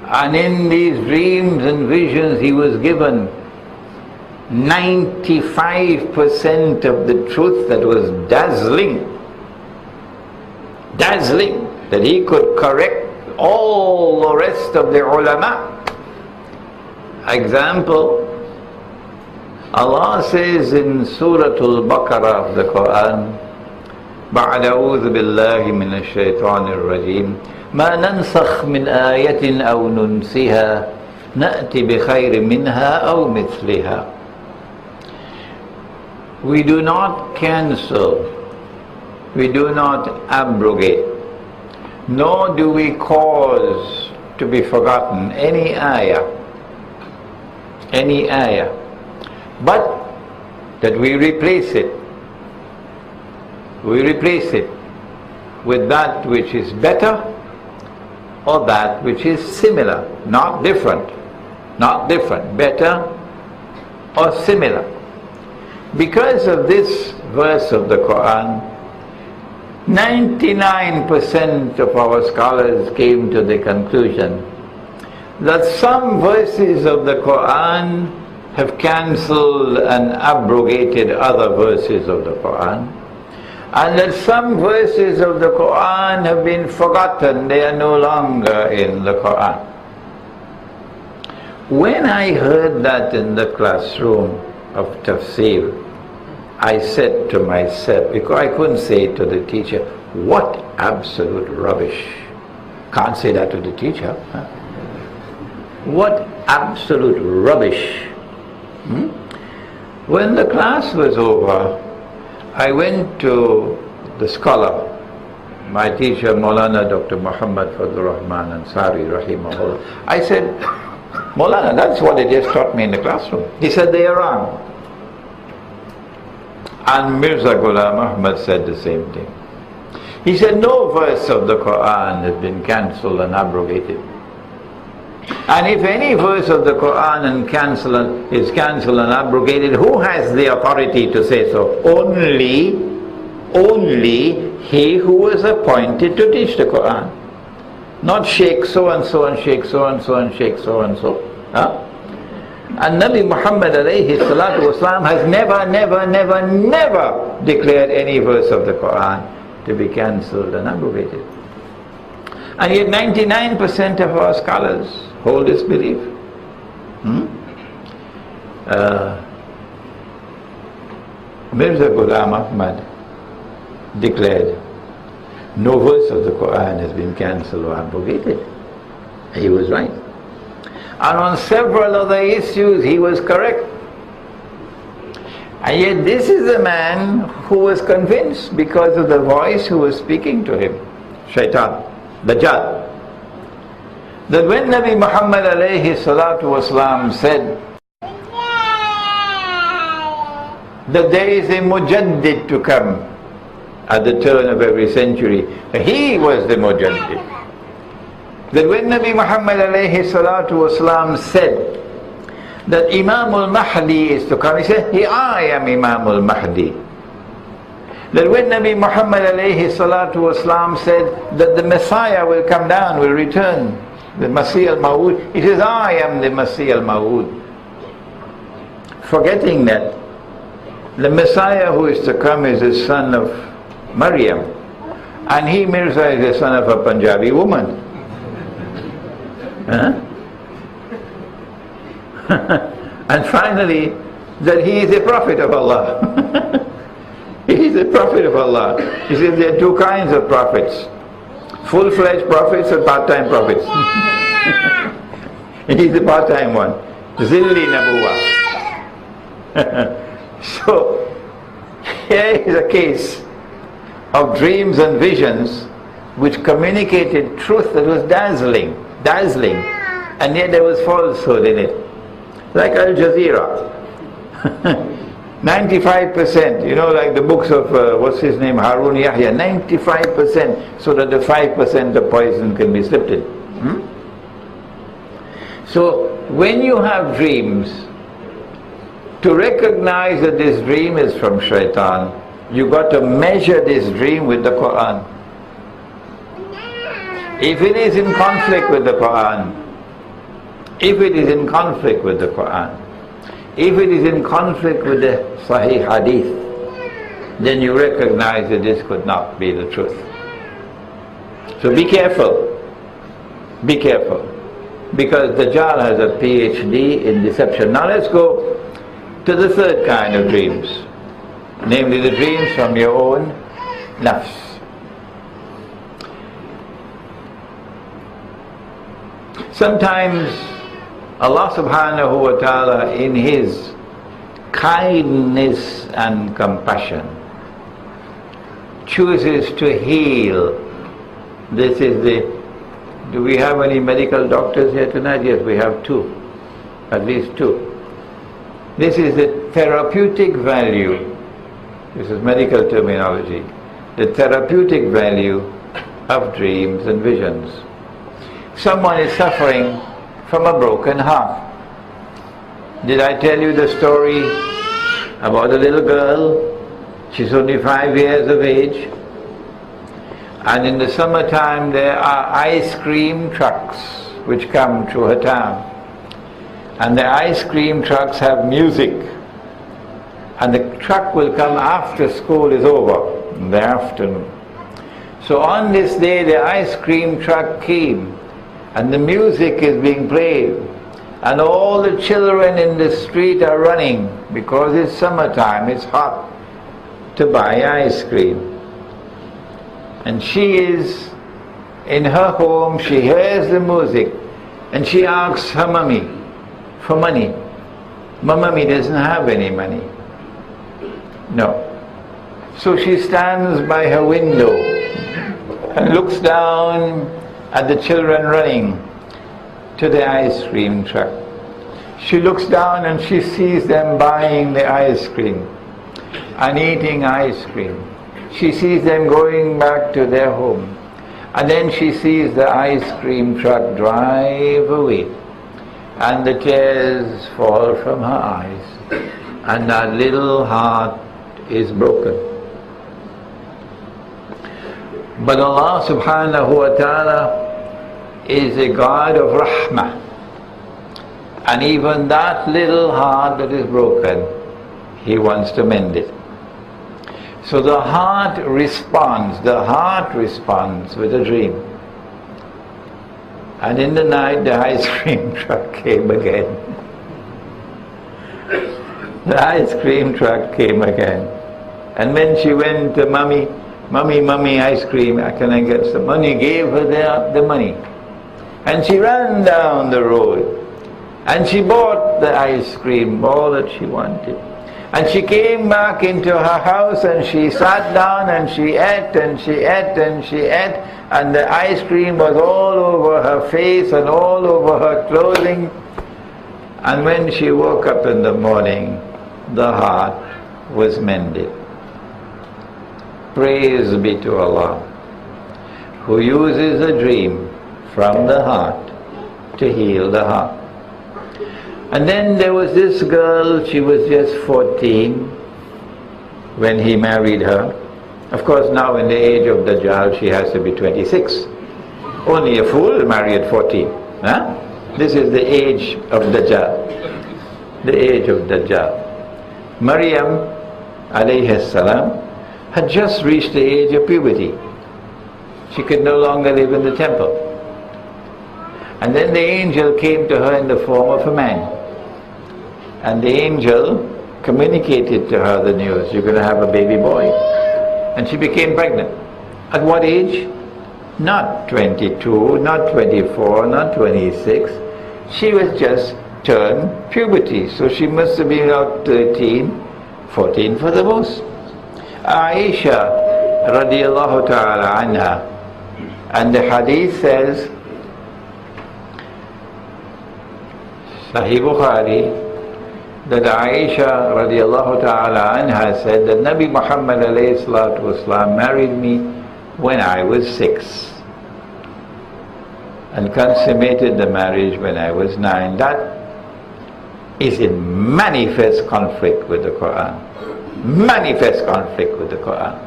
And in these dreams and visions he was given 95% of the truth that was dazzling, that he could correct all the rest of the ulama. Example, Allah says in Surah Al-Baqarah of the Quran, بعد أعوذ بالله من الشيطان الرجيم ما ننسخ من آية أو ننسها نأتي بخير منها أو مثلها. We do not cancel, we do not abrogate, nor do we cause to be forgotten any ayah, but that we replace it with that which is better or that which is similar, not different, better or similar. Because of this verse of the Quran, 99% of our scholars came to the conclusion that some verses of the Quran have cancelled and abrogated other verses of the Quran, and that some verses of the Quran have been forgotten, they are no longer in the Quran. When I heard that in the classroom of tafsir, I said to myself, because I couldn't say it to the teacher, what absolute rubbish. Can't say that to the teacher. Huh? What absolute rubbish. When the class was over, I went to the scholar, my teacher Maulana Dr. Muhammad Fadlur Rahman Ansari Rahimahullah. I said, Maulana, that's what they just taught me in the classroom. He said, they are wrong. And Mirza Ghulam Ahmad said the same thing. He said, no verse of the Quran has been cancelled and abrogated. And if any verse of the Quran is cancelled and abrogated, who has the authority to say so? Only he who was appointed to teach the Quran. Not Sheikh so and so and Sheikh so and so and Sheikh so and so. Huh? And Nabi Muhammad alayhi salatu wasalam has never declared any verse of the Quran to be cancelled and abrogated. And yet 99% of our scholars hold this belief. Mirza Ghulam Ahmad declared, no verse of the Quran has been cancelled or abrogated. He was right. And on several other issues he was correct. And yet this is a man who was convinced because of the voice who was speaking to him, Shaitan, Dajjal, that when Nabi Muhammad alayhi salatu wasalam said that there is a mujaddid to come at the turn of every century, he was the mujaddid. That when Nabi Muhammad alayhi salatu wasalam said that Imam al-Mahdi is to come, he said, I am Imam al-Mahdi. That when Nabi Muhammad alayhi salatu wasalam said that the Messiah will come down, will return, the Masih al-Mawud, he says, I am the Masih al-Mawud. Forgetting that The Messiah who is to come is the son of Maryam, and he, Mirza, is the son of a Punjabi woman. Huh? And finally, that he is a prophet of Allah. He is a prophet of Allah. He says there are two kinds of prophets: full-fledged prophets and part-time prophets. He is the part-time one. Zilli Nabuwa. So, here is a case of dreams and visions which communicated truth that was dazzling, and yet there was falsehood in it. Like Al Jazeera. 95%, you know, like the books of, what's his name, Harun Yahya, 95%, so that the 5% of poison can be slipped in. So, when you have dreams, to recognize that this dream is from shaitan, you got to measure this dream with the Quran. If it is in conflict with the Quran, if it is in conflict with the Quran, if it is in conflict with the Sahih Hadith, then you recognize that this could not be the truth. So be careful. Be careful. Because Dajjal has a PhD in deception. Now let's go to the third kind of dreams, namely the dreams from your own nafs. Sometimes Allah subhanahu wa ta'ala, in His kindness and compassion, chooses to heal. This is the... Do we have any medical doctors here tonight? Yes, we have two. At least two. This is the therapeutic value. This is medical terminology. The therapeutic value of dreams and visions. Someone is suffering from a broken heart. Did I tell you the story about a little girl? She's only 5 years of age, and in the summertime there are ice cream trucks which come through her town, and the ice cream trucks have music, and the truck will come after school is over in the afternoon. So on this day the ice cream truck came, and the music is being played, and all the children in the street are running because it's summertime, it's hot, to buy ice cream. And she is in her home, she hears the music, and she asks her mummy for money. My mummy doesn't have any money. No. So she stands by her window and looks down at the children running to the ice cream truck. She looks down and she sees them buying the ice cream and eating ice cream. She sees them going back to their home, and then she sees the ice cream truck drive away, and the tears fall from her eyes, and that little heart is broken. But Allah subhanahu wa ta'ala is a God of rahmah, and even that little heart that is broken, He wants to mend it. So the heart responds with a dream. And in the night the ice cream truck came again. The ice cream truck came again. And when she went to Mummy, ice cream, can I get some money? Gave her the money. And she ran down the road, and she bought the ice cream, all that she wanted. And she came back into her house, and she sat down and she ate and she ate and she ate, and the ice cream was all over her face and all over her clothing. And when she woke up in the morning, the heart was mended. Praise be to Allah, who uses a dream from the heart to heal the heart. And then there was this girl, she was just 14 when he married her. Of course now in the age of Dajjal she has to be 26. Only a fool will marry at 14. Huh? This is the age of Dajjal. The age of Dajjal. Maryam alayhi salam, had just reached the age of puberty. She could no longer live in the temple. And then the angel came to her in the form of a man. And the angel communicated to her the news, you're going to have a baby boy. And she became pregnant. At what age? Not 22, not 24, not 26. She was just turned puberty. So she must have been about 13, 14 for the most. Aisha radiallahu ta'ala anha. And the hadith says, Sahih Bukhari, that Aisha radiallahu ta'ala anha said that Nabi Muhammad alayhi salatu wasalam married me when I was 6 and consummated the marriage when I was 9. That is in manifest conflict with the Quran. Manifest conflict with the Quran.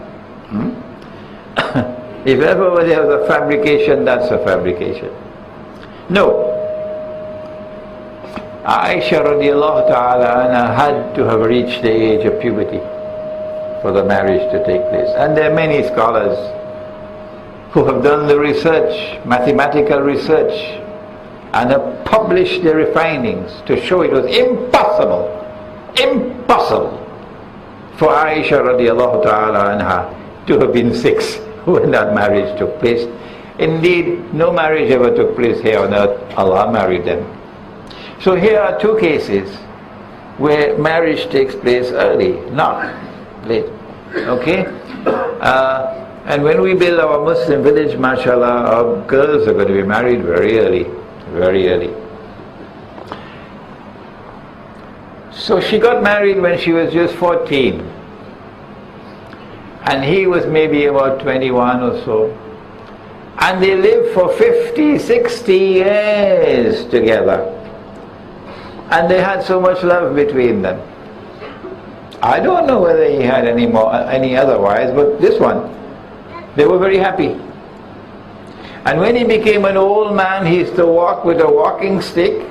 If ever there was a fabrication, that's a fabrication. No. Aisha radiallahu ta'ala anha had to have reached the age of puberty for the marriage to take place. And there are many scholars who have done the research, mathematical research, and have published their findings to show it was impossible for Aisha radiallahu ta'ala anha to have been 6 when that marriage took place. Indeed, no marriage ever took place here on earth. Allah married them. So here are two cases where marriage takes place early, not late. Okay? And when we build our Muslim village, mashallah, our girls are going to be married very early. Very early. So she got married when she was just 14. And he was maybe about 21 or so. And they lived for 50, 60 years together. And they had so much love between them. I don't know whether he had any other wives, but this one, they were very happy. And when he became an old man, he used to walk with a walking stick,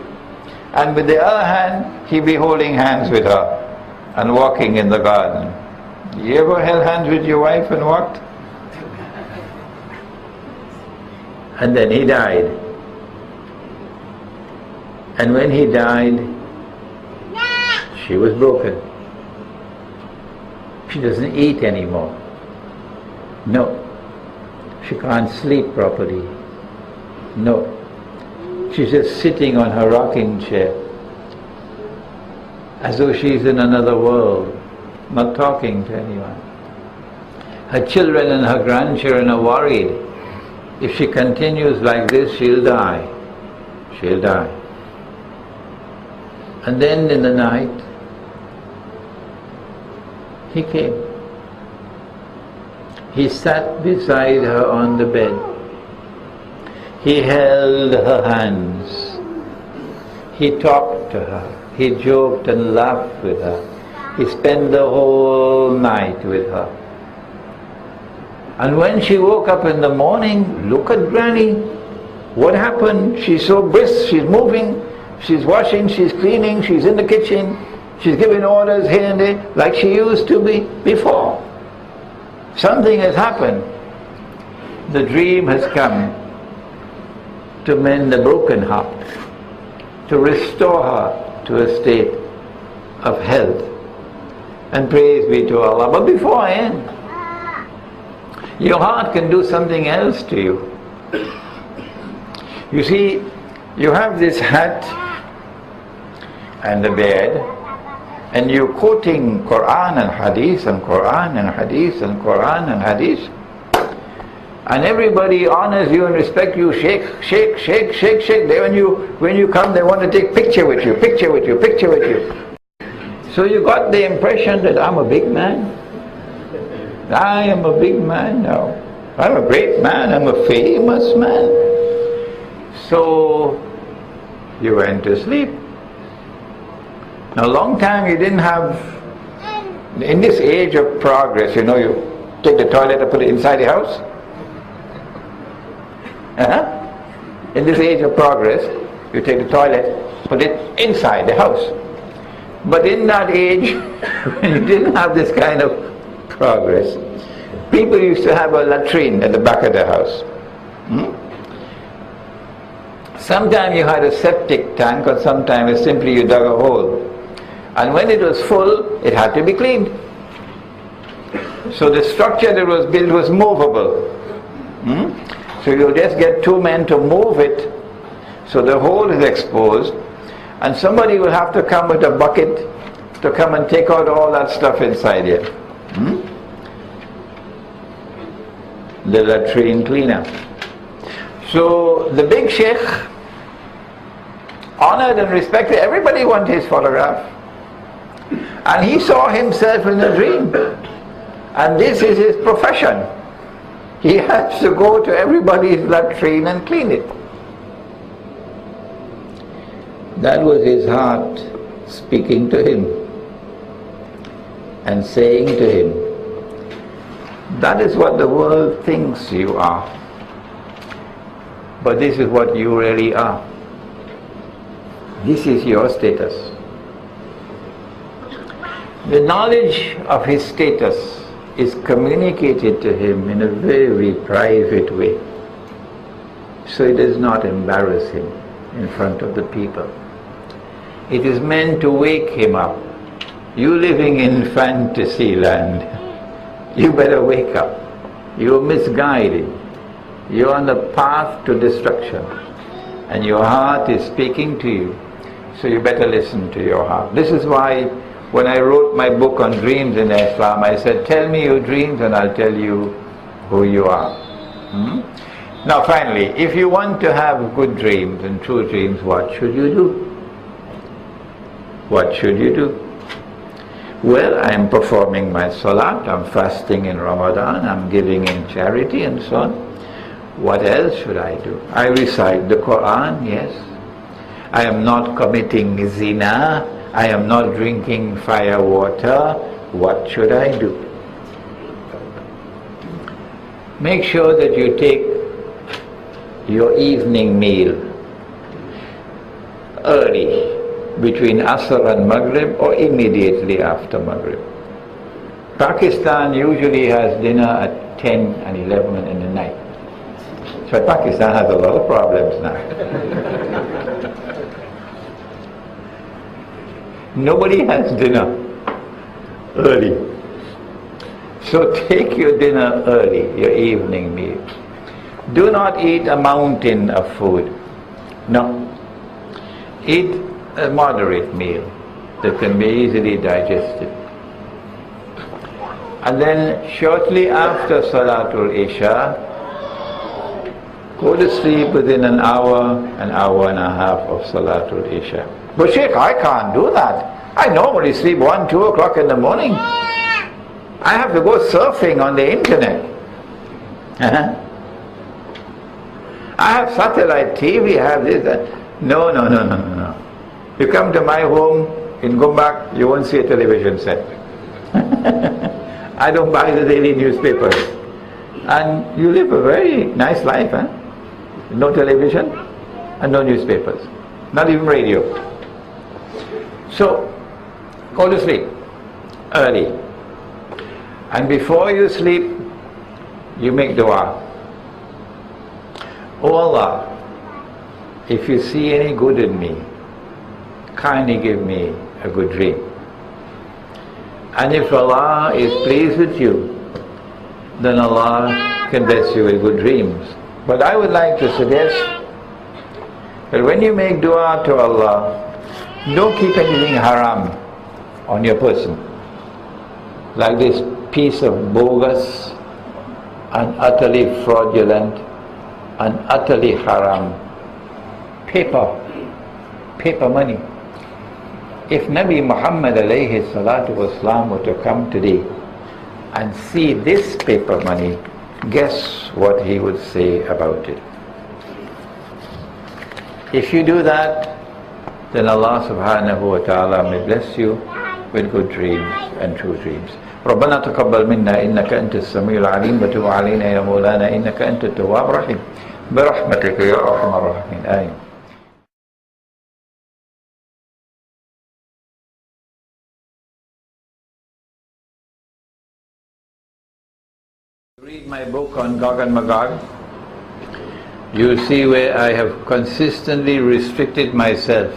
and with the other hand, he'd be holding hands with her and walking in the garden. You ever held hands with your wife and walked? And then he died. And when he died, she was broken. She doesn't eat anymore. No. She can't sleep properly. No. She's just sitting on her rocking chair as though she's in another world, not talking to anyone. Her children and her grandchildren are worried. If she continues like this, she'll die. She'll die. And then in the night, he came. He sat beside her on the bed. He held her hands. He talked to her. He joked and laughed with her. He spent the whole night with her. And when she woke up in the morning, look at Granny. What happened? She's so brisk, she's moving, she's washing, she's cleaning, she's in the kitchen, she's giving orders here and there, like she used to be before. Something has happened. The dream has come to mend the broken heart, to restore her to a state of health. And praise be to Allah. But beforehand, your heart can do something else to you. You see, you have this hat and the bed, and you're quoting Quran and Hadith and Quran and Hadith and Quran and Hadith, and everybody honors you and respects you. Shake, shake, shake, shake, shake. They, when you come, they want to take picture with you, picture with you, picture with you. So you got the impression that I'm a big man. I am a big man now. I'm a great man. I'm a famous man. So you went to sleep. Now, a long time you didn't have, in this age of progress, you know, you take the toilet and put it inside the house. In this age of progress, you take the toilet, put it inside the house. But in that age, when you didn't have this kind of progress, people used to have a latrine at the back of the house. Sometimes you had a septic tank, or sometimes simply you dug a hole. And when it was full, it had to be cleaned. So the structure that was built was movable. So you just get two men to move it, so the hole is exposed, and somebody will have to come with a bucket to come and take out all that stuff inside it. The latrine cleaner. So the big Sheikh, honored and respected, everybody wanted his photograph. And he saw himself in a dream. And this is his profession. He has to go to everybody's latrine and clean it. That was his heart speaking to him and saying to him, that is what the world thinks you are, but this is what you really are. This is your status. The knowledge of his status is communicated to him in a very private way, so it does not embarrass him in front of the people. It is meant to wake him up. You living in fantasy land, you better wake up. You're misguided. You're on the path to destruction, and your heart is speaking to you, so you better listen to your heart. This is why when I wrote my book on dreams in Islam, I said, tell me your dreams and I'll tell you who you are. Now finally, if you want to have good dreams and true dreams, what should you do? What should you do? Well, I am performing my salat, I'm fasting in Ramadan, I'm giving in charity and so on. What else should I do? I recite the Quran, yes. I am not committing zina. I am not drinking fire water. What should I do? Make sure that you take your evening meal early, between Asr and Maghrib, or immediately after Maghrib. Pakistan usually has dinner at 10 and 11 in the night. So Pakistan has a lot of problems now. Nobody has dinner early. So take your dinner early, your evening meal. Do not eat a mountain of food. No. Eat a moderate meal that can be easily digested. And then shortly after Salatul Isha, go to sleep within an hour and a half of Salatul Isha. But Sheikh, I can't do that. I normally sleep 1, 2 o'clock in the morning. I have to go surfing on the internet. I have satellite TV, I have this, that. No. You come to my home in Gumbak, you won't see a television set. I don't buy the daily newspapers. And you live a very nice life, huh? No television and no newspapers. Not even radio. So, go to sleep early. And before you sleep, you make dua. Oh Allah, if you see any good in me, kindly give me a good dream. And if Allah is pleased with you, then Allah can bless you with good dreams. But I would like to suggest that when you make dua to Allah, don't keep anything haram on your person. Like this piece of bogus and utterly fraudulent and utterly haram paper money. If Nabi Muhammad alayhi salatu wasalam were to come today and see this paper money, guess what he would say about it? If you do that, then Allah subhanahu wa ta'ala may bless you with good dreams and true dreams. ربنا تقبل منا إنك أنت السميع العليم وتب علينا يا مولانا إنك أنت التواب الرحيم برحمتك يا أرحم الراحمين آمين. Read my book on Gog and Magog. You see where I have consistently restricted myself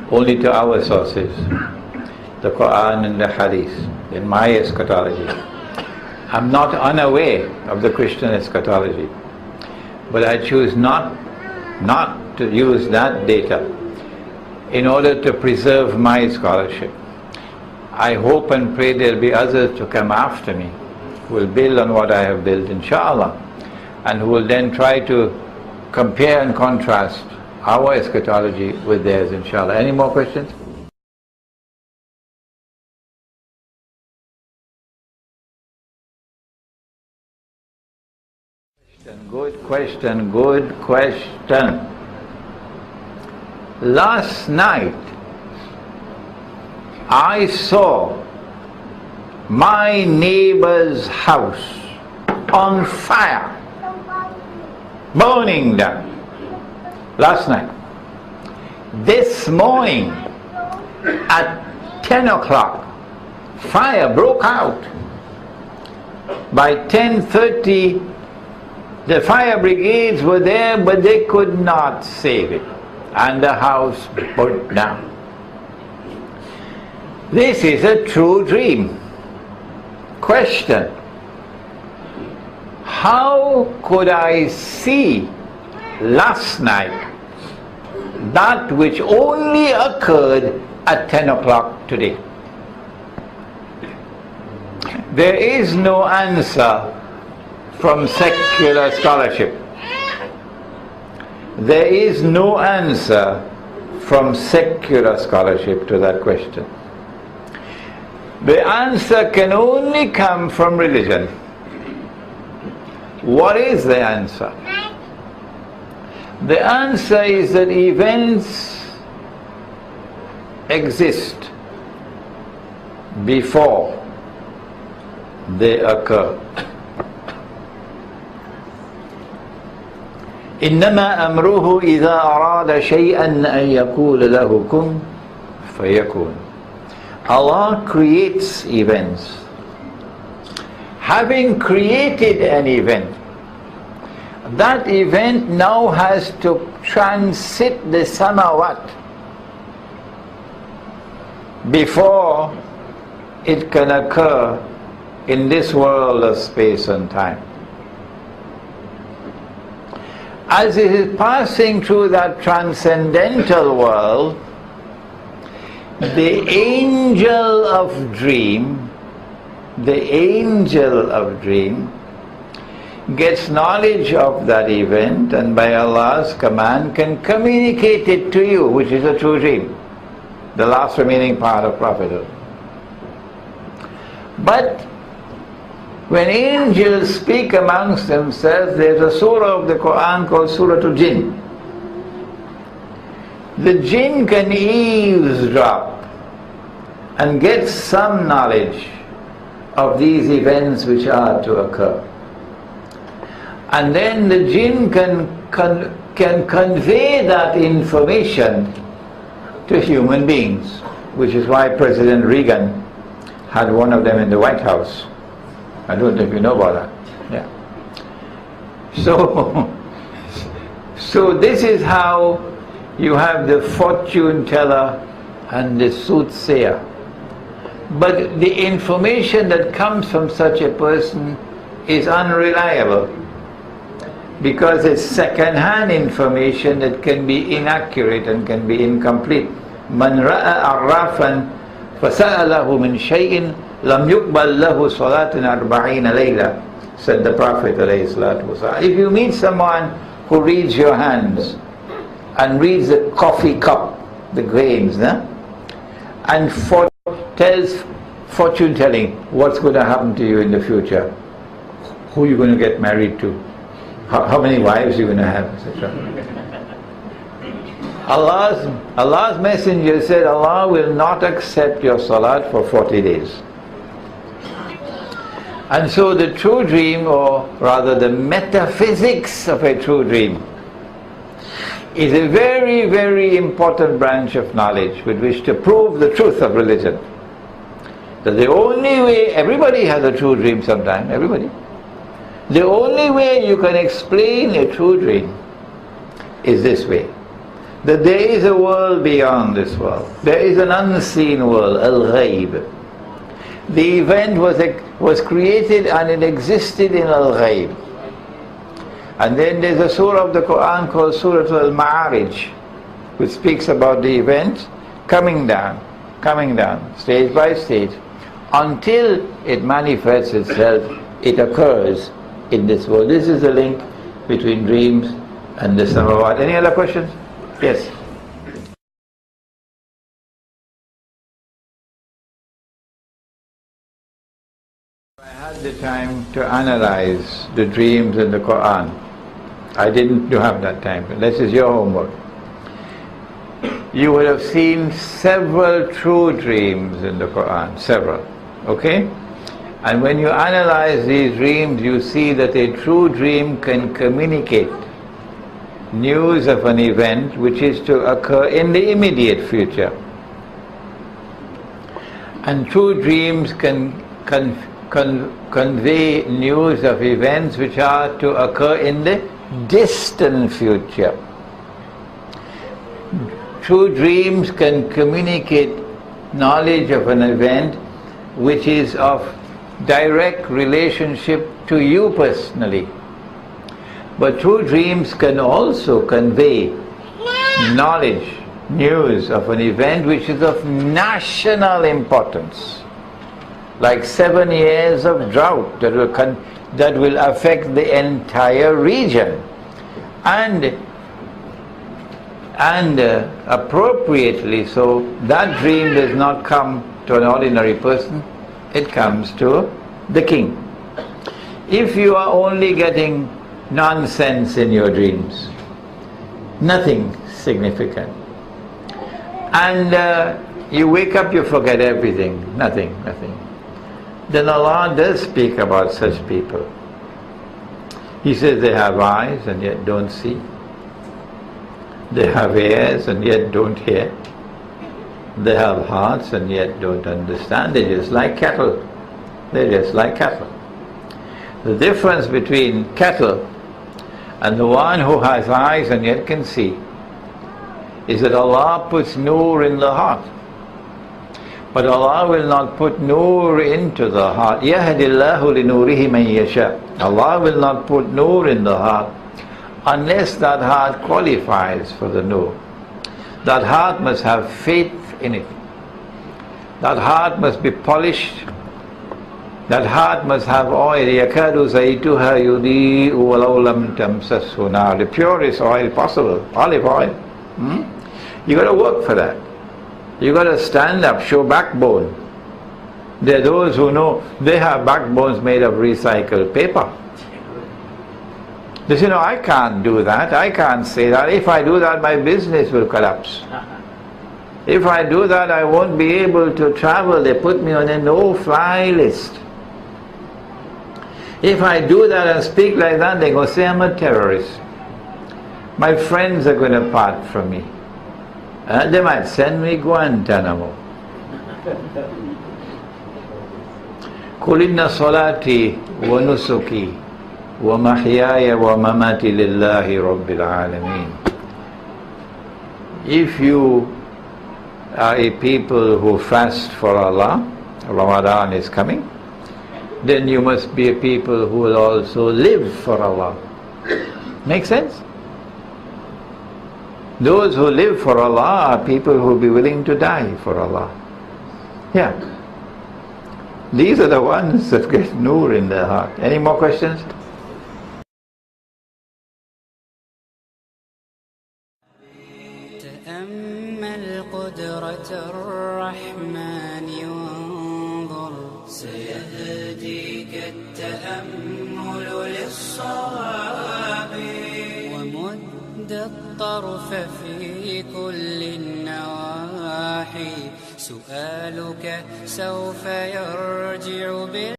only to our sources, the Quran and the Hadith, in my eschatology. I'm not unaware of the Christian eschatology, but I choose not to use that data in order to preserve my scholarship. I hope and pray there'll be others to come after me who will build on what I have built, inshallah, and who will then try to compare and contrast our eschatology with theirs, inshallah. Any more questions? Good question, good question. Last night I saw my neighbor's house on fire, burning down. Last night. This morning at 10 o'clock, fire broke out. By 10:30, the fire brigades were there, but they could not save it, and the house burnt down. This is a true dream. Question: how could I see last night that which only occurred at 10 o'clock today? There is no answer from secular scholarship. There is no answer from secular scholarship to that question. The answer can only come from religion. What is the answer? The answer is that events exist before they occur. إنما أمره إذا أراد شيئا أن يقول له كن فيكون. Allah creates events. Having created an event, that event now has to transit the samawat before it can occur in this world of space and time. As it is passing through that transcendental world, the angel of dream gets knowledge of that event, and by Allah's command can communicate it to you, which is a true dream, the last remaining part of prophethood. But when angels speak amongst themselves, there's a surah of the Quran called Surah Al-Jinn. The jinn can eavesdrop and get some knowledge of these events which are to occur. And then the jinn can convey that information to human beings, which is why President Reagan had one of them in the White House. I don't know if you know about that. Yeah. So this is how you have the fortune teller and the soothsayer. But the information that comes from such a person is unreliable, because it's second-hand information that can be inaccurate and can be incomplete. Man ra'a arrafan fasa'alahu min shay'in lam yuqbal lahu salatun 40 layla, said the Prophet alayhi salatu wasallam. If you meet someone who reads your hands and reads the coffee cup, the grains, and tells fortune telling what's going to happen to you in the future, who you're going to get married to, how many wives you're going to have, etc. Allah's messenger said Allah will not accept your salat for 40 days. And so the true dream, or rather the metaphysics of a true dream, is a very, very important branch of knowledge with which to prove the truth of religion. That the only way, everybody has a true dream sometime, everybody. The only way you can explain a true dream is this way, that there is a world beyond this world. There is an unseen world, al-ghayb. The event was created and it existed in al-ghayb. And then there's a surah of the Quran called Surah Al-Ma'arij, which speaks about the event coming down, stage by stage, until it manifests itself, it occurs in this world. This is the link between dreams and the samawat. Any other questions? Yes. I had the time to analyze the dreams in the Quran. I didn't have that time. This is your homework. You would have seen several true dreams in the Quran, several. Okay? And when you analyze these dreams, you see that a true dream can communicate news of an event which is to occur in the immediate future. And true dreams can convey news of events which are to occur in the distant future. True dreams can communicate knowledge of an event which is of direct relationship to you personally. But true dreams can also convey knowledge, news of an event which is of national importance, like 7 years of drought that will affect the entire region. And appropriately so, that dream does not come to an ordinary person, it comes to the king. If you are only getting nonsense in your dreams, nothing significant, and you wake up, you forget everything, nothing, then Allah does speak about such people. He says they have eyes and yet don't see. They have ears and yet don't hear. They have hearts and yet don't understand. They're just like cattle. They're just like cattle. The difference between cattle and the one who has eyes and yet can see is that Allah puts nur in the heart. But Allah will not put nur into the heart. يَهْدِ اللَّهُ لِنُورِهِ مَنْ يَشَاءُ. Allah will not put nur in the heart unless that heart qualifies for the nur. That heart must have faith in it. That heart must be polished. That heart must have oil. يَكَادُ زَيْتُهَا يُضِيءُ وَلَوْ لَمْ تَمْسَسْهُ نَارٌ. The purest oil possible, olive oil. You got to work for that. You got to stand up, show backbone. There are those who know they have backbones made of recycled paper. They say, no, I can't do that, I can't say that. If I do that, my business will collapse. If I do that, I won't be able to travel. They put me on a no-fly list. If I do that and speak like that, they're going to say I'm a terrorist. My friends are going to part from me. They might send me Guantanamo. قُلْ إِنَّ صَلَاتِي وَنُسُكِي وَمَحْيَايَ وَمَمَاتِي لِلَّهِ رَبِّ الْعَالَمِينَ. If you are a people who fast for Allah, Ramadan is coming, then you must be a people who will also live for Allah. Make sense? Those who live for Allah are people who will be willing to die for Allah. Yeah. These are the ones that get nur in their heart. Any more questions? تأمل قدرة الرحمن وانظر سيهديك التأمل للصواب ومد الطرف في كل النواحي سؤالك سوف يرجع